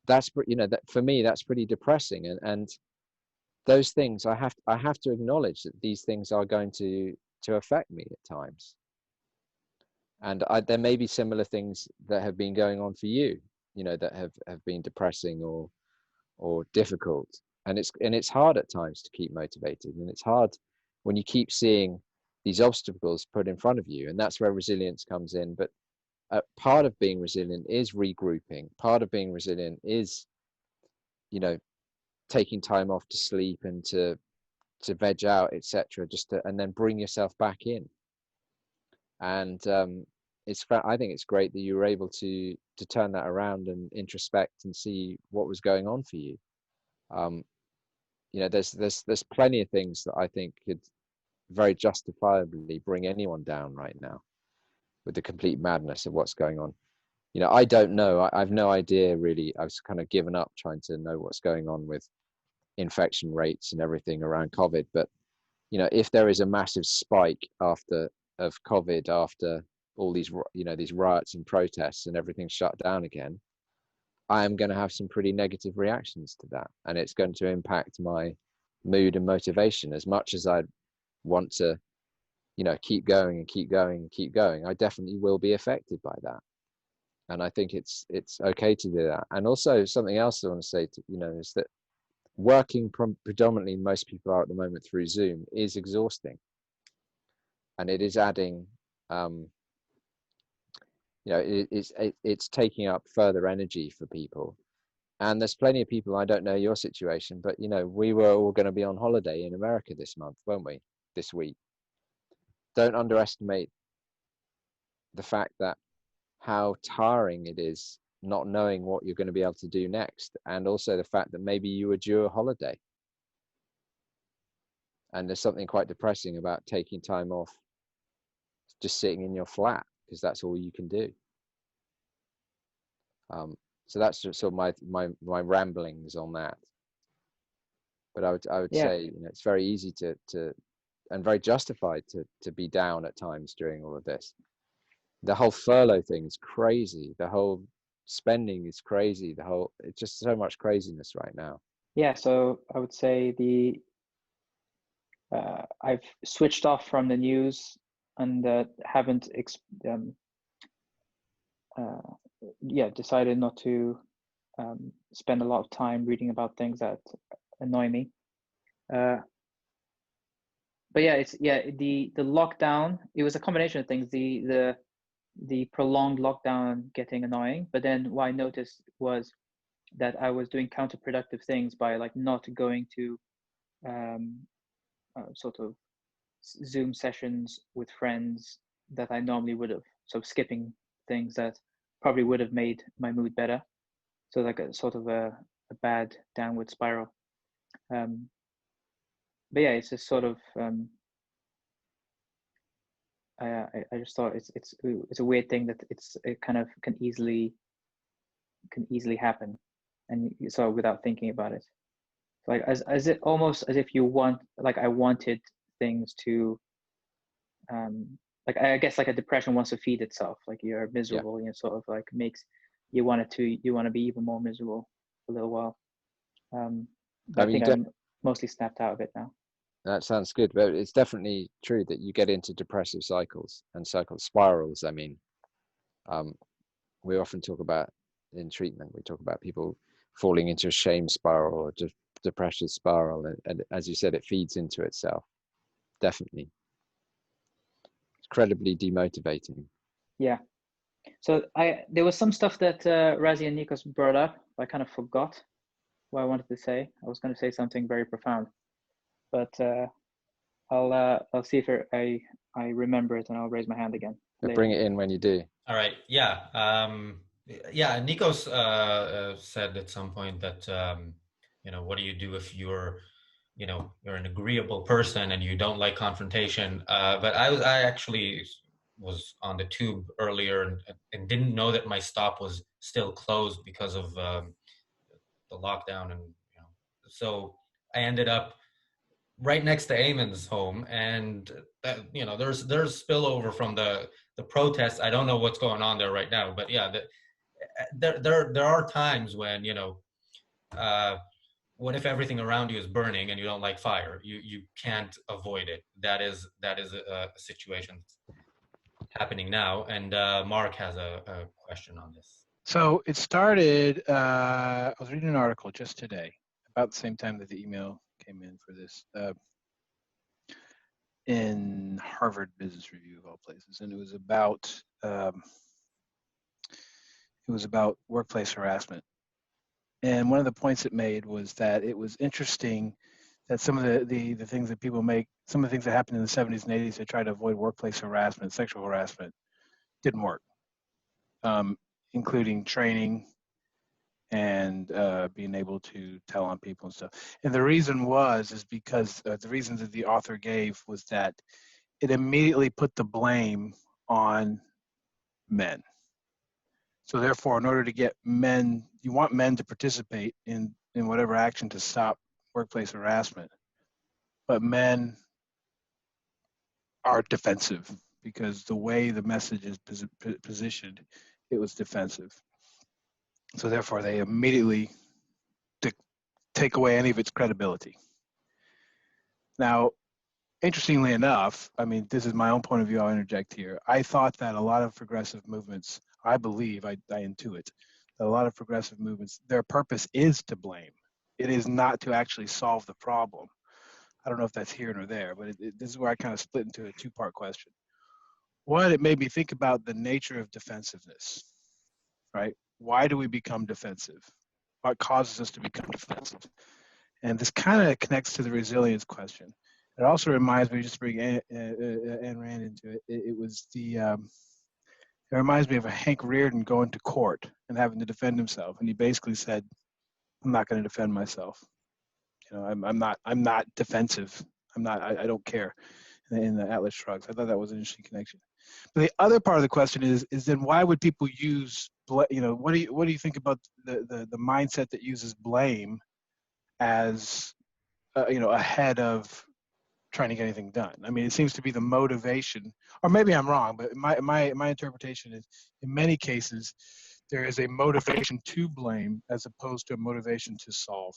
That's, you know, that for me, that's pretty depressing. And those things, I have to acknowledge that these things are going to affect me at times. And there may be similar things that have been going on for you, you know, that have been depressing or difficult. And it's hard at times to keep motivated, and it's hard when you keep seeing these obstacles put in front of you, and that's where resilience comes in. But part of being resilient is regrouping. Part of being resilient is, you know, taking time off to sleep and to veg out, etc. And then bring yourself back in. And I think it's great that you were able to turn that around and introspect and see what was going on for you. You know, there's plenty of things that I think could very justifiably bring anyone down right now with the complete madness of what's going on. You know, I don't know. I've no idea really. I've kind of given up trying to know what's going on with infection rates and everything around COVID. But, you know, if there is a massive spike of COVID after all these, you know, these riots and protests and everything shut down again, I am going to have some pretty negative reactions to that. And it's going to impact my mood and motivation. As much as I want to, you know, keep going and keep going and keep going, I definitely will be affected by that. And I think it's okay to do that. And also something else I want to say to, you know, is that working predominantly, most people are at the moment, through Zoom is exhausting, and it is adding, you know, it's taking up further energy for people. And there's plenty of people, I don't know your situation, but, you know, we were all going to be on holiday in America this month, weren't we? This week. Don't underestimate the fact that how tiring it is not knowing what you're going to be able to do next, and also the fact that maybe you were due a holiday. And there's something quite depressing about taking time off, just sitting in your flat, because that's all you can do. So that's just sort of my ramblings on that. But I would say, you know, it's very easy to and very justified to be down at times during all of this. The whole furlough thing is crazy. The whole spending is crazy. It's just so much craziness right now. Yeah, so I would say I've switched off from the news and haven't decided not to spend a lot of time reading about things that annoy me. But yeah, the lockdown. It was a combination of things. The prolonged lockdown getting annoying, but then what I noticed was that I was doing counterproductive things by like not going to sort of Zoom sessions with friends that I normally would have. So skipping things that probably would have made my mood better. So like a sort of a bad downward spiral. But yeah, it's just sort of I just thought it's a weird thing that it kind of can easily happen, and so without thinking about it, like as it almost as if you want, like I wanted things to like I guess like a depression wants to feed itself, like you're miserable, and sort of like makes you want to be even more miserable for a little while. But I think I'm mostly snapped out of it now. That sounds good, but it's definitely true that you get into depressive cycles and cycle spirals. I mean, we often talk about in treatment, we talk about people falling into a shame spiral or depression spiral, and as you said, it feeds into itself. Definitely, it's incredibly demotivating. Yeah. So there was some stuff that Razi and Nikos brought up. I kind of forgot what I wanted to say. I was going to say something very profound, but I'll see if I remember it, and I'll raise my hand again. Bring it in when you do. All right. Yeah. Yeah. Nikos said at some point that what do you do if you're an agreeable person and you don't like confrontation? But I actually was on the tube earlier and didn't know that my stop was still closed because of the lockdown, and so I ended up right next to Eamon's home, and there's spillover from the protests. I don't know what's going on there right now, but yeah, there are times when what if everything around you is burning and you don't like fire? You can't avoid it. That is a situation happening now. And Mark has a question on this. So it started, I was reading an article just today, about the same time that the email came in for this, in Harvard Business Review of all places, and it was about workplace harassment. And one of the points it made was that it was interesting that some of the things that people make, some of the things that happened in the 70s and 80s to try to avoid workplace harassment, sexual harassment, didn't work, including training and being able to tell on people and stuff. And the reason is because the reasons that the author gave was that it immediately put the blame on men. So therefore, in order to get men, you want men to participate in whatever action to stop workplace harassment. But men are defensive because the way the message is positioned, it was defensive. So therefore, they immediately take away any of its credibility. Now, interestingly enough, I mean, this is my own point of view, I'll interject here. I thought that a lot of progressive movements, I believe, I intuit, that a lot of progressive movements, their purpose is to blame. It is not to actually solve the problem. I don't know if that's here nor there, but this is where I kind of split into a two-part question. One, it made me think about the nature of defensiveness, right? Why do we become defensive? What causes us to become defensive? And this kind of connects to the resilience question. It also reminds me, just to bring Ayn Rand into it, it reminds me of a Hank Rearden going to court and having to defend himself. And he basically said, I'm not going to defend myself. I'm not defensive. I don't care. In the Atlas Shrugs. I thought that was an interesting connection. But the other part of the question is then why would people use, what do you think about the mindset that uses blame as, ahead of trying to get anything done? I mean, it seems to be the motivation, or maybe I'm wrong, but my interpretation is in many cases, there is a motivation to blame as opposed to a motivation to solve.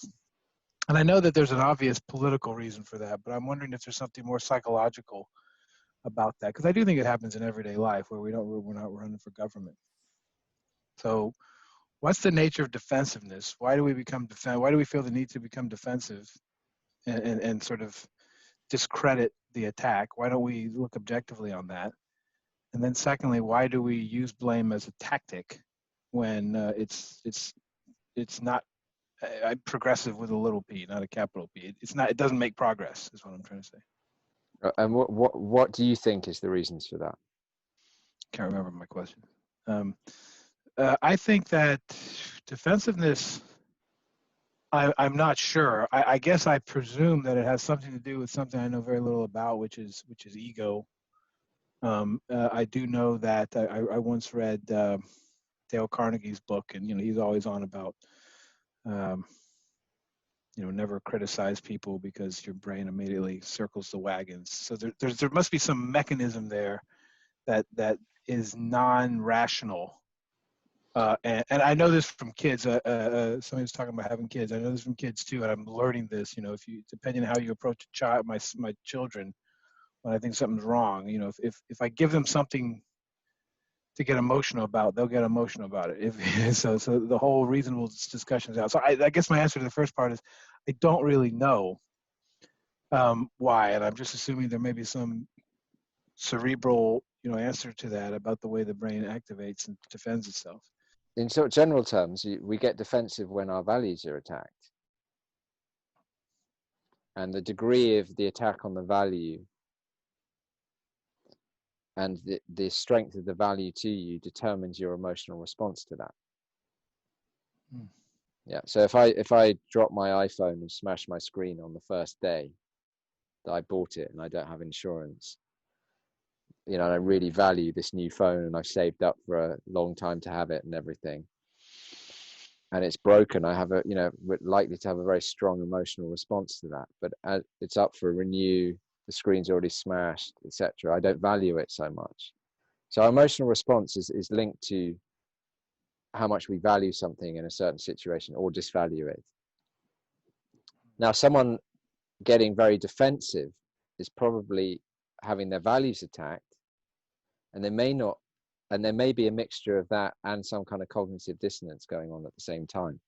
And I know that there's an obvious political reason for that, but I'm wondering if there's something more psychological about that, because I do think it happens in everyday life where we're not running for government. So, what's the nature of defensiveness? Why do we Why do we feel the need to become defensive, and sort of discredit the attack? Why don't we look objectively on that? And then, secondly, why do we use blame as a tactic when it's not progressive with a little p, not a capital P? It doesn't make progress, is what I'm trying to say. And what do you think is the reasons for that? Can't remember my question. I think that defensiveness, I'm not sure. I guess I presume that it has something to do with something I know very little about, which is ego. I do know that I once read Dale Carnegie's book, and he's always on about never criticize people because your brain immediately circles the wagons. So there must be some mechanism there that is non-rational And I know this from kids. Somebody was talking about having kids. I know this from kids too, and I'm learning this. You know, if you, depending on how you approach a child, my children, when I think something's wrong, you know, if I give them something to get emotional about, they'll get emotional about it. So the whole reasonable discussion is out. So I guess my answer to the first part is I don't really know why, and I'm just assuming there may be some cerebral, you know, answer to that about the way the brain activates and defends itself. In sort of general terms, we get defensive when our values are attacked, and the degree of the attack on the value and the strength of the value to you determines your emotional response to that. Yeah. So if I drop my iPhone and smash my screen on the first day that I bought it and I don't have insurance, you know, and I really value this new phone and I've saved up for a long time to have it and everything, and it's broken, I have we're likely to have a very strong emotional response to that. But as it's up for renew, the screen's already smashed, etc., I don't value it so much. So our emotional response is linked to how much we value something in a certain situation or disvalue it. Now, someone getting very defensive is probably having their values attacked, and there may be a mixture of that and some kind of cognitive dissonance going on at the same time.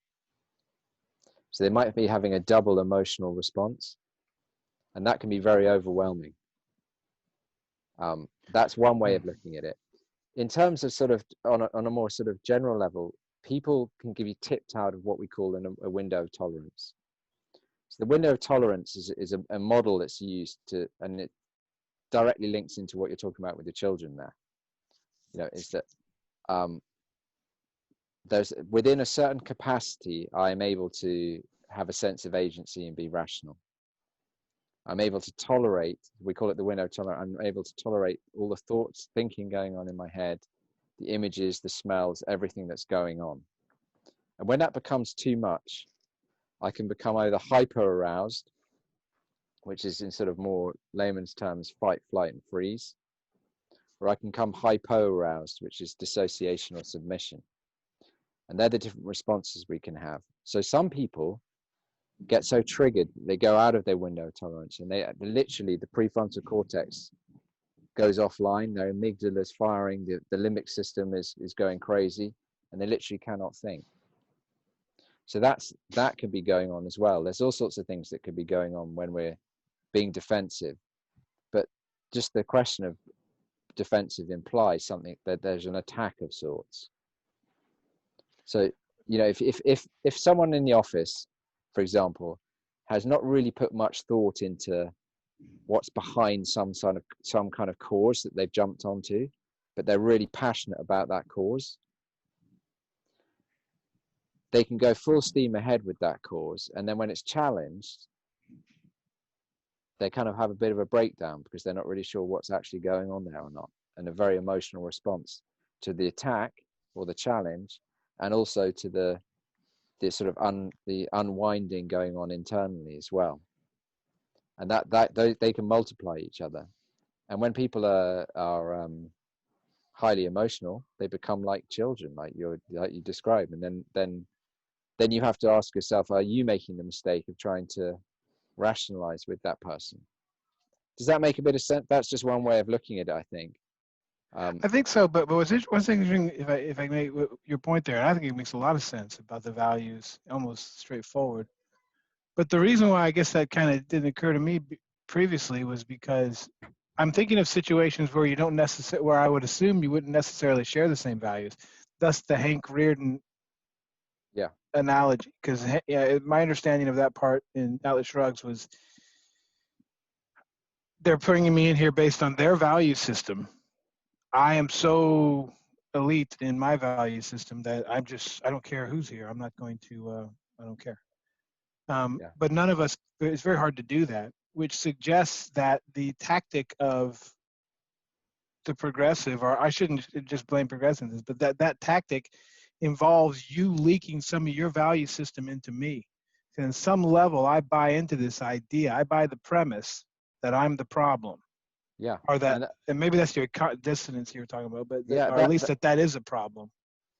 So they might be having a double emotional response, and that can be very overwhelming. That's one way of looking at it. In terms of sort of on a more sort of general level, people can give you tipped out of what we call a window of tolerance. So the window of tolerance is a model that's used to, and it directly links into what you're talking about with the children there. You know, is that there's within a certain capacity, I am able to have a sense of agency and be rational. I'm able to tolerate, we call it the window of tolerance, I'm able to tolerate all the thoughts, thinking going on in my head, the images, the smells, everything that's going on. And when that becomes too much, I can become either hyper aroused, which is in sort of more layman's terms, fight, flight, and freeze, or I can become hypo aroused, which is dissociation or submission. And they're the different responses we can have. So some people get so triggered, they go out of their window of tolerance, and they literally, the prefrontal cortex goes offline, their amygdala is firing, the limbic system is going crazy, and they literally cannot think. So that could be going on as well. There's all sorts of things that could be going on when we're being defensive, but just the question of defensive implies something, that there's an attack of sorts. So, you know, if someone in the office, for example, has not really put much thought into what's behind some kind of cause that they've jumped onto, but they're really passionate about that cause, they can go full steam ahead with that cause, and then when it's challenged, they kind of have a bit of a breakdown because they're not really sure what's actually going on there or not, and a very emotional response to the attack or the challenge, and also to the sort of the unwinding going on internally as well. And that they can multiply each other. And when people are highly emotional, they become like children, like you described. And then you have to ask yourself, are you making the mistake of trying to rationalize with that person? Does that make a bit of sense? That's just one way of looking at it, I think. I think so, but what's interesting, if I make your point there, and I think it makes a lot of sense about the values, almost straightforward. But the reason why I guess that kind of didn't occur to me previously was because I'm thinking of situations where you don't necessarily, where I would assume you wouldn't necessarily share the same values. Thus, the Hank Rearden analogy, because my understanding of that part in Atlas Shrugs was they're bringing me in here based on their value system. I am so elite in my value system that I don't care who's here. I'm not going to, I don't care. But none of us, it's very hard to do that, which suggests that the tactic of the progressive, or I shouldn't just blame progressives, but that tactic involves you leaking some of your value system into me. And on some level, I buy into this idea. I buy the premise that I'm the problem. Yeah. Or that, and maybe that's your dissonance you were talking about, but or at least that is a problem.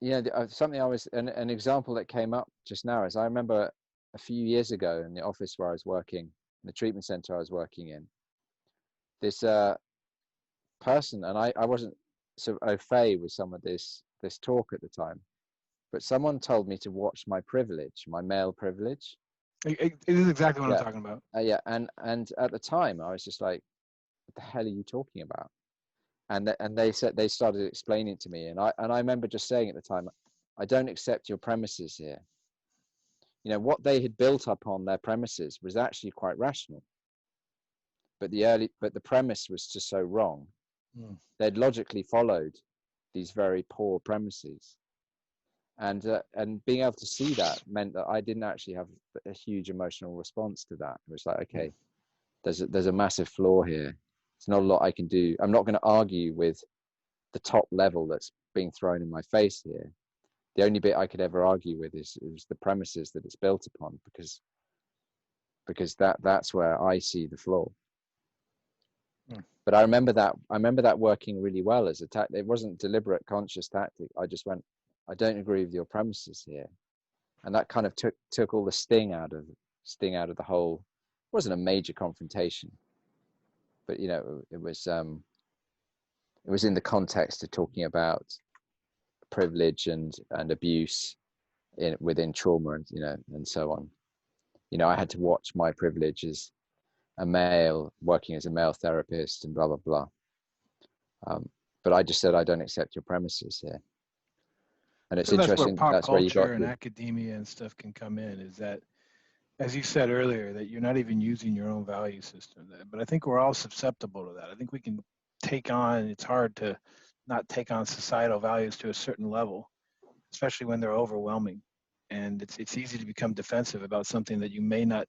Yeah, something an example that came up just now is I remember a few years ago in the office where I was working, in the treatment center I was working in, this person, and I wasn't sort of au fait with some of this talk at the time, but someone told me to watch my privilege, my male privilege. It is exactly what Yeah. I'm talking about. Yeah, and at the time I was just like, what the hell are you talking about? And they started explaining it to me, and I remember just saying at the time, I don't accept your premises here. You know, what they had built up on their premises was actually quite rational, but the premise was just so wrong. They'd logically followed these very poor premises, and being able to see that meant that I didn't actually have a huge emotional response to that. It was like, okay, there's a massive flaw here. There's not a lot I can do. I'm not going to argue with the top level that's being thrown in my face here. The only bit I could ever argue with is the premises that it's built upon, because that's where I see the flaw. But I remember that working really well as a tactic. It wasn't deliberate, conscious tactic. I just went, I don't agree with your premises here, and that kind of took all the sting out of the whole. It wasn't a major confrontation, but you know, it was in the context of talking about privilege and abuse within trauma, and you know, and so on. You know, I had to watch my privilege as a male working as a male therapist and blah blah blah. But I just said, I don't accept your premises here. And it's interesting. That's where pop where you got culture and academia and stuff can come in. Is that, as you said earlier, that you're not even using your own value system. But I think we're all susceptible to that. I think we can take on. It's hard to not take on societal values to a certain level, especially when they're overwhelming. And it's easy to become defensive about something that you may not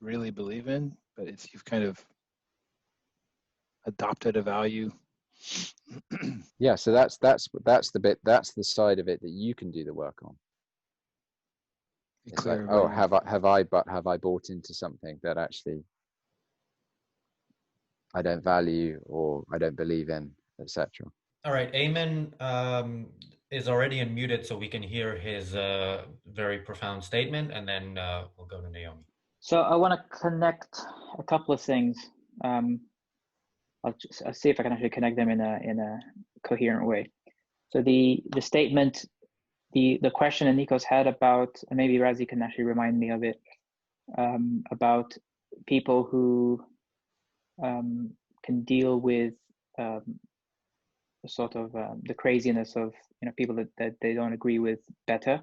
really believe in, but you've kind of adopted a value. Yeah, so that's the side of it that you can do the work on. It's like, oh, have I bought into something that actually I don't value or I don't believe in, etc. All right, Eamon is already unmuted, so we can hear his very profound statement, and then we'll go to Naomi. So I want to connect a couple of things. I'll see if I can actually connect them in a coherent way. So the statement, the question that Nikos had about, and maybe Razi can actually remind me of it, about people who can deal with sort of the craziness of, you know, people that they don't agree with better.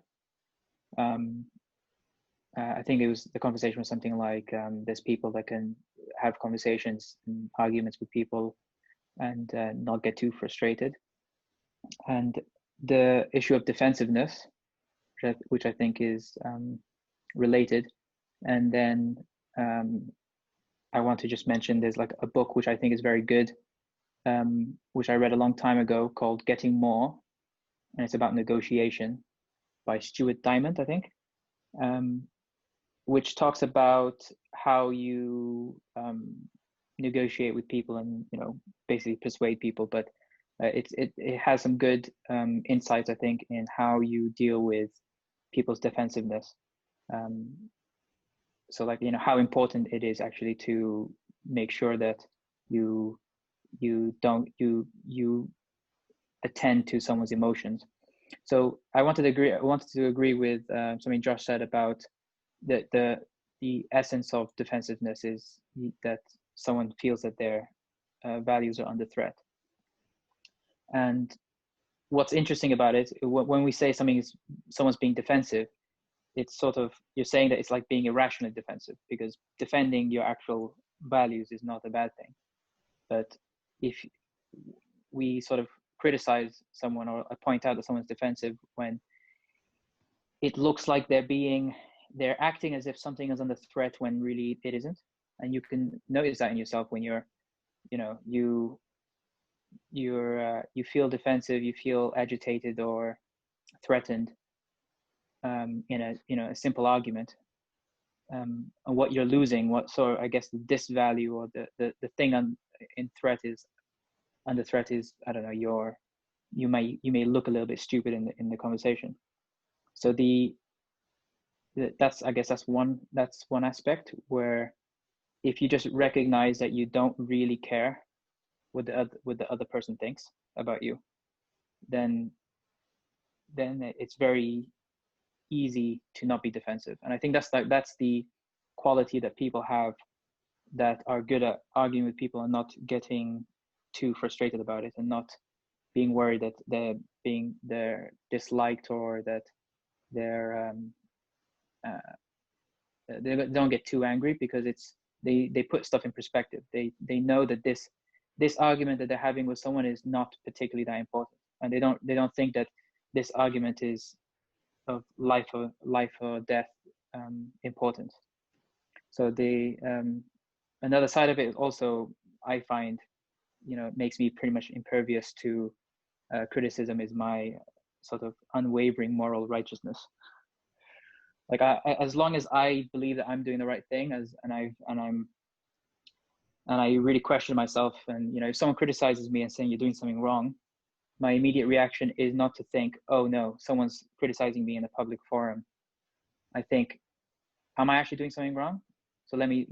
I think it was, the conversation was something like, there's people that can have conversations and arguments with people and not get too frustrated. And the issue of defensiveness, which I think is related. And then I want to just mention, there's like a book which I think is very good, which I read a long time ago, called Getting More, and it's about negotiation, by Stuart Diamond, I think, which talks about how you negotiate with people and, you know, basically persuade people. But it has some good insights, I think, in how you deal with people's defensiveness. So, like, you know, how important it is actually to make sure that you attend to someone's emotions. So I wanted to agree with something Josh said about the essence of defensiveness is that someone feels that their values are under threat. And what's interesting about it, when we say someone's being defensive, it's sort of, you're saying that it's like being irrationally defensive, because defending your actual values is not a bad thing. But if we sort of criticize someone or point out that someone's defensive when it looks like they're acting as if something is under threat when really it isn't. And you can notice that in yourself when you feel defensive, you feel agitated or threatened in a simple argument. And what you're losing, I guess the disvalue or the thing under threat is, I don't know, you may look a little bit stupid in the conversation. So that's, I guess that's one aspect, where if you just recognize that you don't really care what the other person thinks about you, then it's very easy to not be defensive. And I think that's the quality that people have that are good at arguing with people and not getting too frustrated about it, and not being worried that they're disliked, or that they don't get too angry, because they put stuff in perspective. They know that this argument that they're having with someone is not particularly that important, and they don't think that this argument is of life or death important. So another side of it also, I find, makes me pretty much impervious to criticism, is my sort of unwavering moral righteousness. Like as long as I believe that I'm doing the right thing, and I really question myself, and if someone criticizes me and saying you're doing something wrong, my immediate reaction is not to think, oh no, someone's criticizing me in a public forum. I think, am I actually doing something wrong? So let me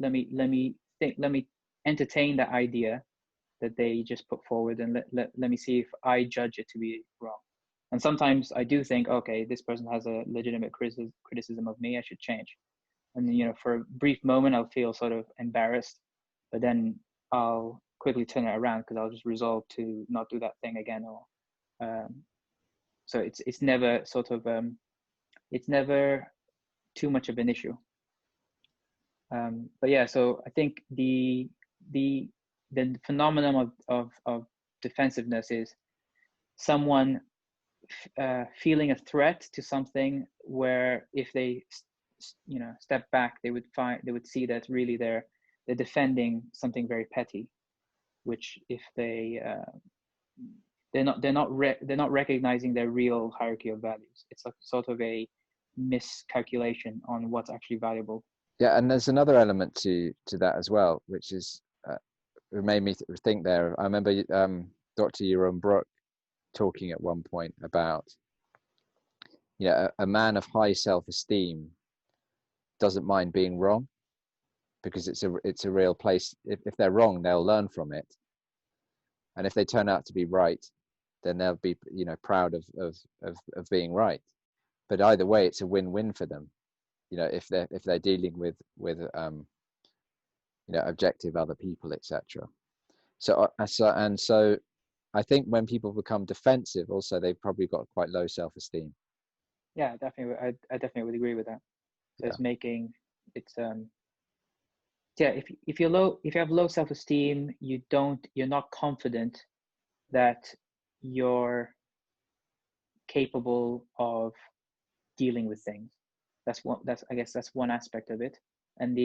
entertain the idea that they just put forward, and let me see if I judge it to be wrong. And sometimes I do think, okay, this person has a legitimate criticism of me, I should change. And for a brief moment I'll feel sort of embarrassed, but then I'll quickly turn it around, because I'll just resolve to not do that thing again. Or so it's never sort of it's never too much of an issue. But yeah, so I think the phenomenon of defensive-ness is someone feeling a threat to something, where if they step back, they would see that really they're defending something very petty, which if they're not recognizing their real hierarchy of values. It's a sort of a miscalculation on what's actually valuable. Yeah, and there's another element to that as well, which is it made me think there. I remember Dr. Jerome Brook talking at one point about a man of high self-esteem doesn't mind being wrong, because it's a real place. If they're wrong, they'll learn from it, and if they turn out to be right, then they'll be proud of being right. But either way, it's a win-win for them. If they're dealing with objective other people, etc. So I think when people become defensive, also they've probably got quite low self-esteem. Yeah, definitely. I definitely would agree with that. So if you have low self-esteem, you're not confident that you're capable of dealing with things. I guess that's one aspect of it. And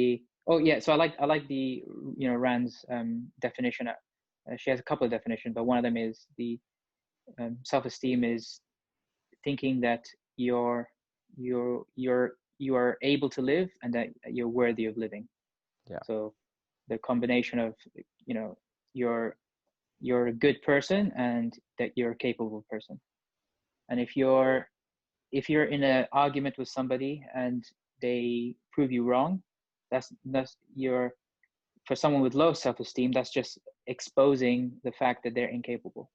so I like the Rand's definition. She has a couple of definitions, but one of them is the self-esteem is thinking that you are able to live, and that you're worthy of living. Yeah. So the combination of you're a good person, and that you're a capable person. And if you're in an argument with somebody and they prove you wrong, that's for someone with low self-esteem, that's just exposing the fact that they're incapable.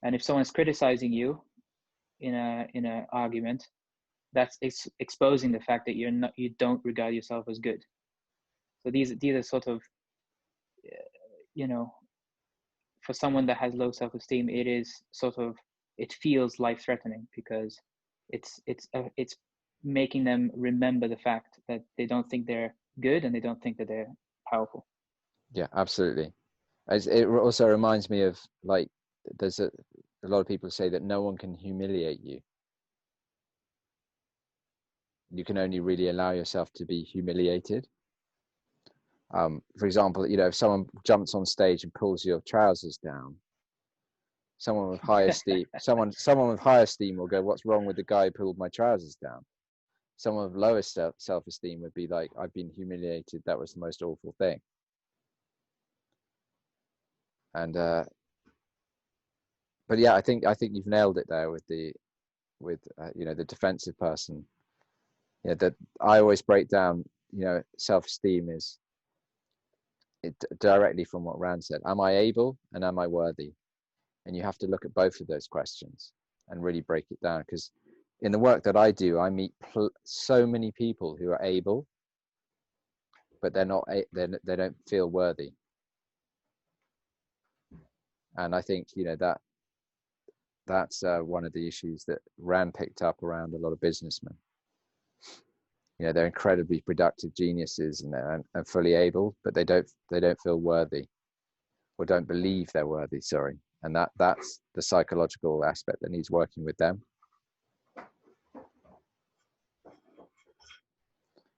And if someone's criticizing you in a argument, that's exposing the fact that you don't regard yourself as good. So these are sort of for someone that has low self-esteem, it feels life-threatening, because it's making them remember the fact that they don't think they're good, and they don't think that they're powerful. Yeah, absolutely. It also reminds me of, like, there's a lot of people say that no one can humiliate you. You can only really allow yourself to be humiliated. For example, if someone jumps on stage and pulls your trousers down, someone with high esteem, someone with high esteem will go, "What's wrong with the guy who pulled my trousers down?" Someone with lower self-esteem would be like, "I've been humiliated. That was the most awful thing." And but but yeah, I think you've nailed it there with the the defensive person. Yeah, that I always break down. Self-esteem is directly from what Rand said. Am I able and am I worthy? And you have to look at both of those questions and really break it down, because in the work that I do, I meet so many people who are able, but they're not. They don't feel worthy. And I think that's one of the issues that Rand picked up around a lot of businessmen. They're incredibly productive geniuses and they're fully able, but they don't feel worthy, or don't believe they're worthy. Sorry, and that's the psychological aspect that needs working with them.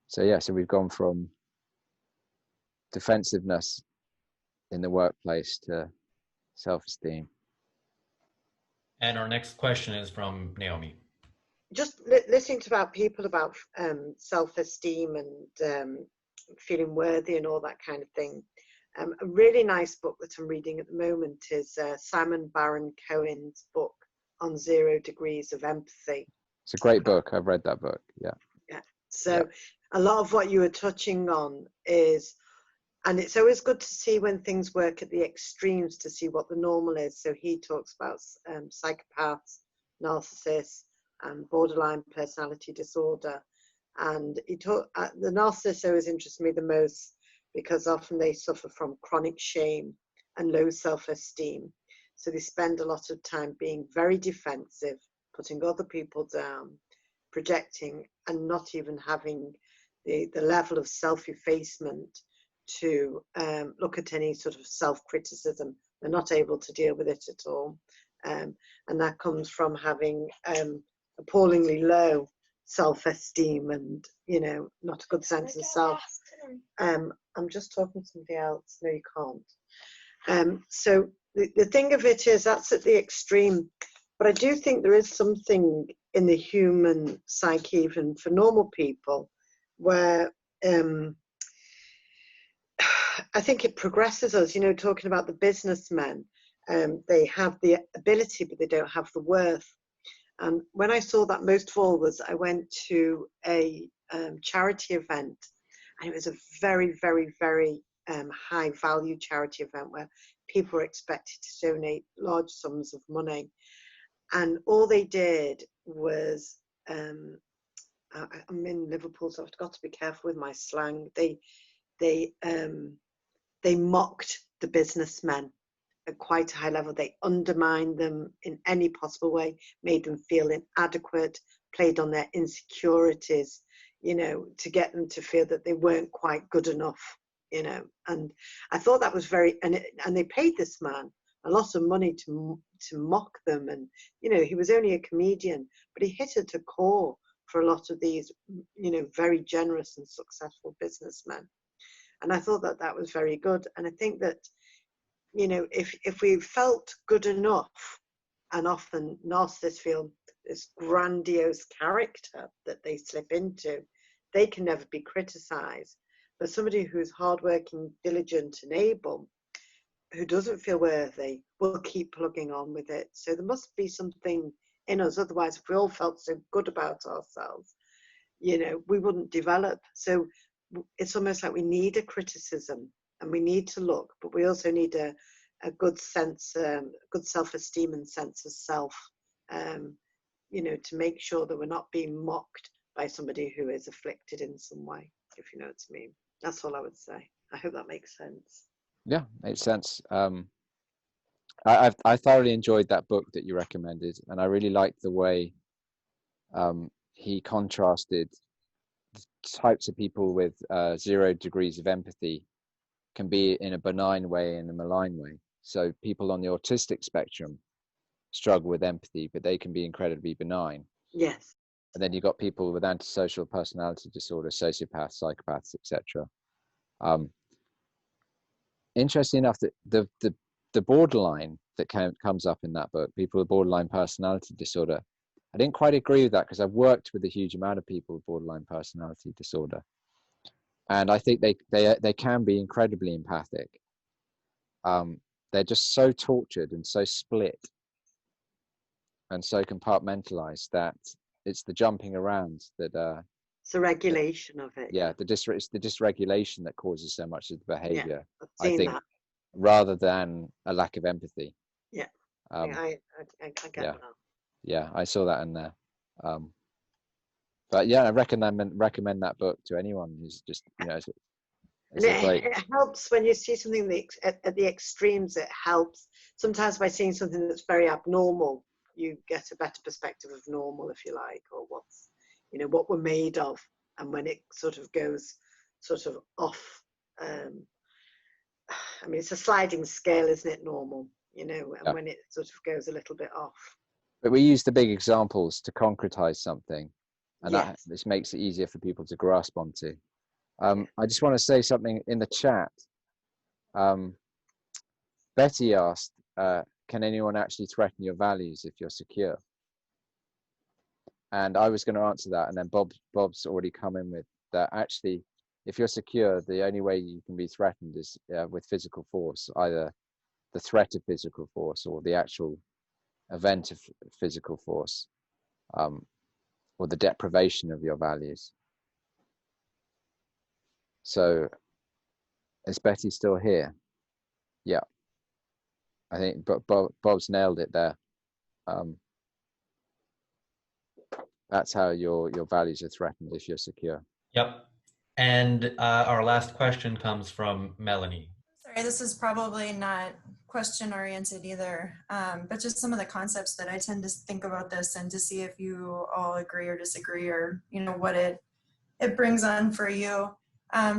So we've gone from defensiveness in the workplace to self-esteem. And our next question is from Naomi. Just listening to about people about self-esteem and feeling worthy and all that kind of thing. A really nice book that I'm reading at the moment is Simon Baron-Cohen's book on 0 Degrees of Empathy. It's a great book. I've read that book. Yeah. So a lot of what you were touching on is, and it's always good to see when things work at the extremes to see what the normal is. So he talks about psychopaths, narcissists, and borderline personality disorder. And the narcissists always interest me the most, because often they suffer from chronic shame and low self-esteem. So they spend a lot of time being very defensive, putting other people down, projecting, and not even having the level of self-effacement to look at any sort of self-criticism. They're not able to deal with it at all. And that comes from having appallingly low self-esteem and, not a good sense of self. I'm just talking to somebody else. No, you can't. So the thing of it is, that's at the extreme. But I do think there is something in the human psyche, even for normal people, where I think it progresses us, talking about the businessmen. They have the ability, but they don't have the worth. And when I saw that most of all was I went to a charity event, and it was a very, very, very high value charity event where people were expected to donate large sums of money. And all they did was, I'm in Liverpool, so I've got to be careful with my slang. They mocked the businessmen at quite a high level. They undermined them in any possible way, made them feel inadequate, played on their insecurities, to get them to feel that they weren't quite good enough, And I thought that was and they paid this man a lot of money to mock them. And, he was only a comedian, but he hit at a core for a lot of these, very generous and successful businessmen. And I thought that was very good. And I think that, if we felt good enough, and often narcissists feel this grandiose character that they slip into, they can never be criticized. But somebody who's hardworking, diligent, and able, who doesn't feel worthy, will keep plugging on with it. So there must be something in us. Otherwise, if we all felt so good about ourselves, we wouldn't develop. So it's almost like we need a criticism, and we need to look, but we also need a good sense, good self-esteem and sense of self, to make sure that we're not being mocked by somebody who is afflicted in some way, if you know what I mean. That's all I would say. I hope that makes sense. Yeah, makes sense. I thoroughly enjoyed that book that you recommended, and I really liked the way he contrasted types of people with 0 degrees of empathy can be in a benign way and a malign way. So people on the autistic spectrum struggle with empathy, but they can be incredibly benign. Yes. And then you've got people with antisocial personality disorder, sociopaths, psychopaths, etc. Interesting enough, that the borderline that comes up in that book, people with borderline personality disorder, I didn't quite agree with that, because I've worked with a huge amount of people with borderline personality disorder, and I think they can be incredibly empathic. They're just so tortured and so split and so compartmentalized that it's the jumping around that it's a regulation of it. yeah, it's the dysregulation that causes so much of the behavior, I've I seen think, that. rather than a lack of empathy. Yeah, um I get yeah, that. yeah, I saw that in there. But yeah, I recommend that book to anyone who's just, you know, it's a great. It helps when you see something at the extremes. It helps sometimes by seeing something that's very abnormal. You get a better perspective of normal, if you like, or what's, you know, what we're made of. And when it sort of goes sort of off, I mean, it's a sliding scale, isn't it? Normal, you know, and Yeah. when it sort of goes a little bit off. But we use the big examples to concretize something, and Yes. this makes it easier for people to grasp onto. I just want to say something in the chat. Betty asked, can anyone actually threaten your values if you're secure? And I was going to answer that, and then Bob's already come in with that. Actually, if you're secure, the only way you can be threatened is with physical force, either the threat of physical force or the actual event of physical force, or the deprivation of your values. So, is Betty still here? Yeah, I think Bob's nailed it there. That's how your values are threatened if you're secure. Yep. And our last question comes from Melanie. Sorry, this is probably not question oriented either, but just some of the concepts that I tend to think about this, and to see if you all agree or disagree, or, you know, what it brings on for you.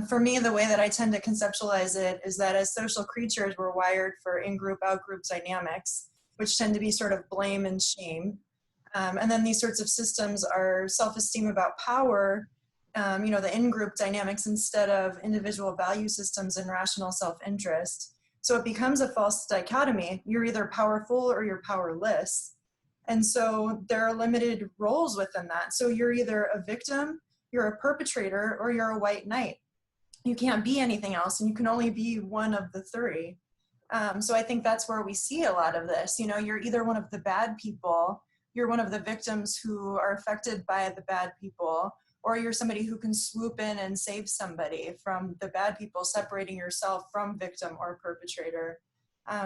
For me, the way that I tend to conceptualize it is that as social creatures, we're wired for in-group, out-group dynamics, which tend to be sort of blame and shame. And then these sorts of systems are self-esteem about power, you know, the in-group dynamics, instead of individual value systems and rational self-interest. So it becomes a false dichotomy. You're either powerful or you're powerless. And so there are limited roles within that. So you're either a victim, you're a perpetrator, or you're a white knight. You can't be anything else, and you can only be one of the three. So I think that's where we see a lot of this. You know, you're either one of the bad people, you're one of the victims who are affected by the bad people, or you're somebody who can swoop in and save somebody from the bad people, separating yourself from victim or perpetrator.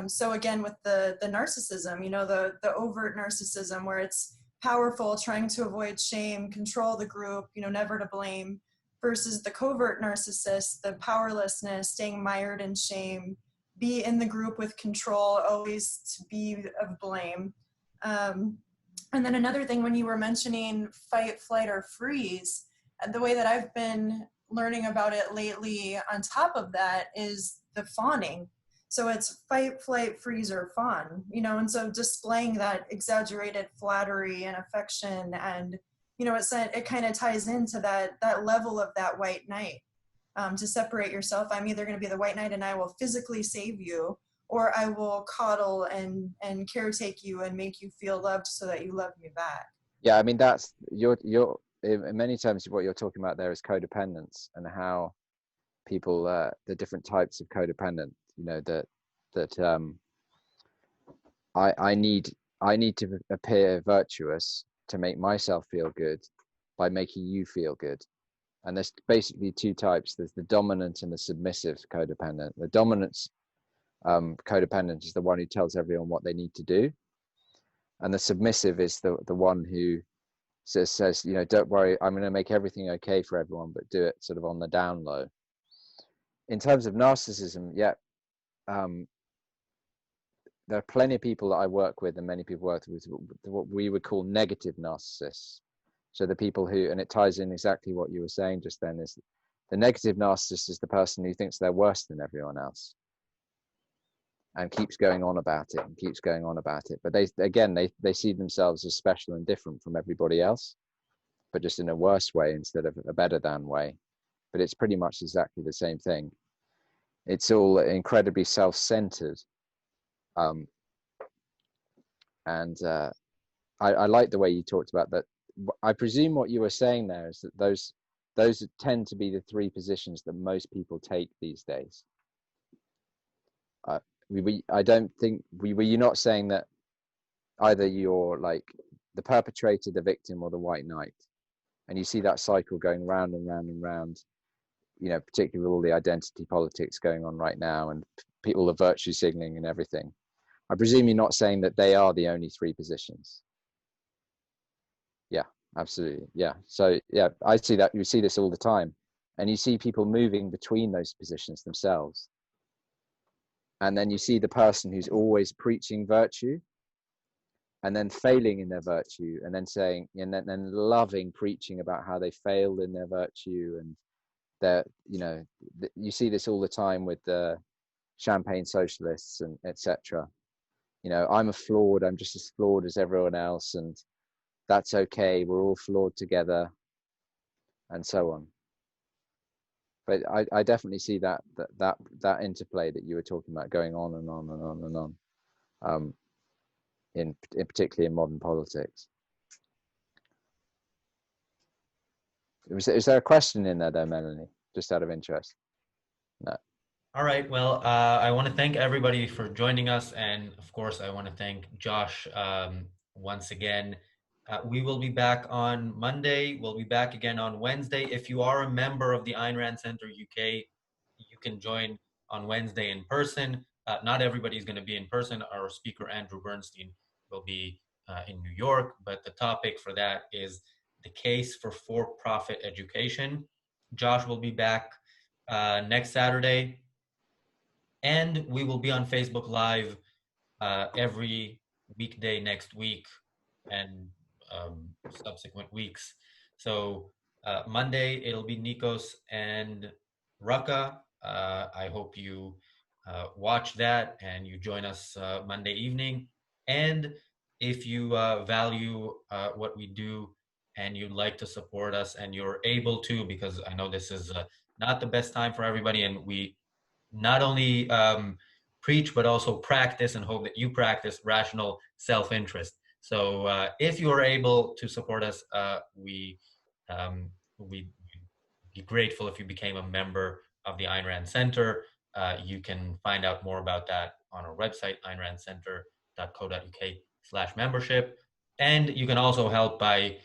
So again, with the narcissism, you know, the overt narcissism, where it's powerful, trying to avoid shame, control the group, you know, never to blame, versus the covert narcissist, the powerlessness, staying mired in shame, be in the group with control, always to be of blame. And then another thing, when you were mentioning fight, flight, or freeze, the way that I've been learning about it lately on top of that is the fawning. So it's fight, flight, freeze, or fawn, you know, and so displaying that exaggerated flattery and affection, and, you know, it kind of ties into that level of that white knight, to separate yourself. I'm either going to be the white knight and I will physically save you, or I will coddle and caretake you and make you feel loved so that you love me back. Yeah, I mean, that's you're many times what you're talking about there is codependence, and how people the different types of codependent, you know, that I need to appear virtuous to make myself feel good by making you feel good. And there's basically two types. There's the dominant and the submissive codependent. The dominant codependent is the one who tells everyone what they need to do, and the submissive is the one who says, you know, don't worry, I'm going to make everything okay for everyone, but do it sort of on the down low. In terms of narcissism, yeah, there are plenty of people that I work with, and many people work with what we would call negative narcissists. So the people who, and it ties in exactly what you were saying just then, is the negative narcissist is the person who thinks they're worse than everyone else and keeps going on about it and keeps going on about it. But they see themselves as special and different from everybody else, but just in a worse way instead of a better than way. But it's pretty much exactly the same thing. It's all incredibly self-centered. I like the way you talked about that. I presume what you were saying there is that those tend to be the three positions that most people take these days. I don't think were you not saying that either you're like the perpetrator, the victim, or the white knight. And you see that cycle going round and round and round, you know, particularly with all the identity politics going on right now and all the virtue signaling and everything. I presume you're not saying that they are the only three positions. Yeah, absolutely. Yeah. So yeah, I see that. You see this all the time. And you see people moving between those positions themselves. And then you see the person who's always preaching virtue and then failing in their virtue, and then saying, and then loving preaching about how they failed in their virtue. And they're, you know, you see this all the time with the champagne socialists and etc. You know, I'm just as flawed as everyone else, and that's okay, we're all flawed together, and so on. But I definitely see that interplay that you were talking about going on and on and on and on, in particularly in modern politics. Is there a question in there though, Melanie? Just out of interest? No. All right. Well, I want to thank everybody for joining us, and of course, I want to thank Josh once again. We will be back on Monday. We'll be back again on Wednesday. If you are a member of the Ayn Rand Center UK, you can join on Wednesday in person. Not everybody is going to be in person. Our speaker, Andrew Bernstein, will be in New York, but the topic for that is the case for-profit education. Josh will be back next Saturday, and we will be on Facebook Live every weekday next week and subsequent weeks. So Monday, it'll be Nikos and Rucka. I hope you watch that and you join us Monday evening. And if you value what we do and you'd like to support us and you're able to, because I know this is not the best time for everybody, and we not only preach, but also practice and hope that you practice rational self-interest. So if you are able to support us, we'd be grateful if you became a member of the Ayn Rand Center. You can find out more about that on our website, aynrandcenter.co.uk/membership. And you can also help by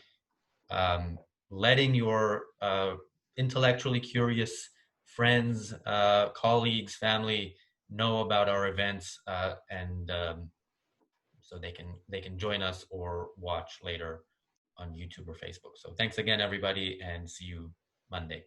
letting your intellectually curious friends, colleagues, family know about our events, and so they can join us or watch later on YouTube or Facebook. So thanks again, everybody, and see you Monday.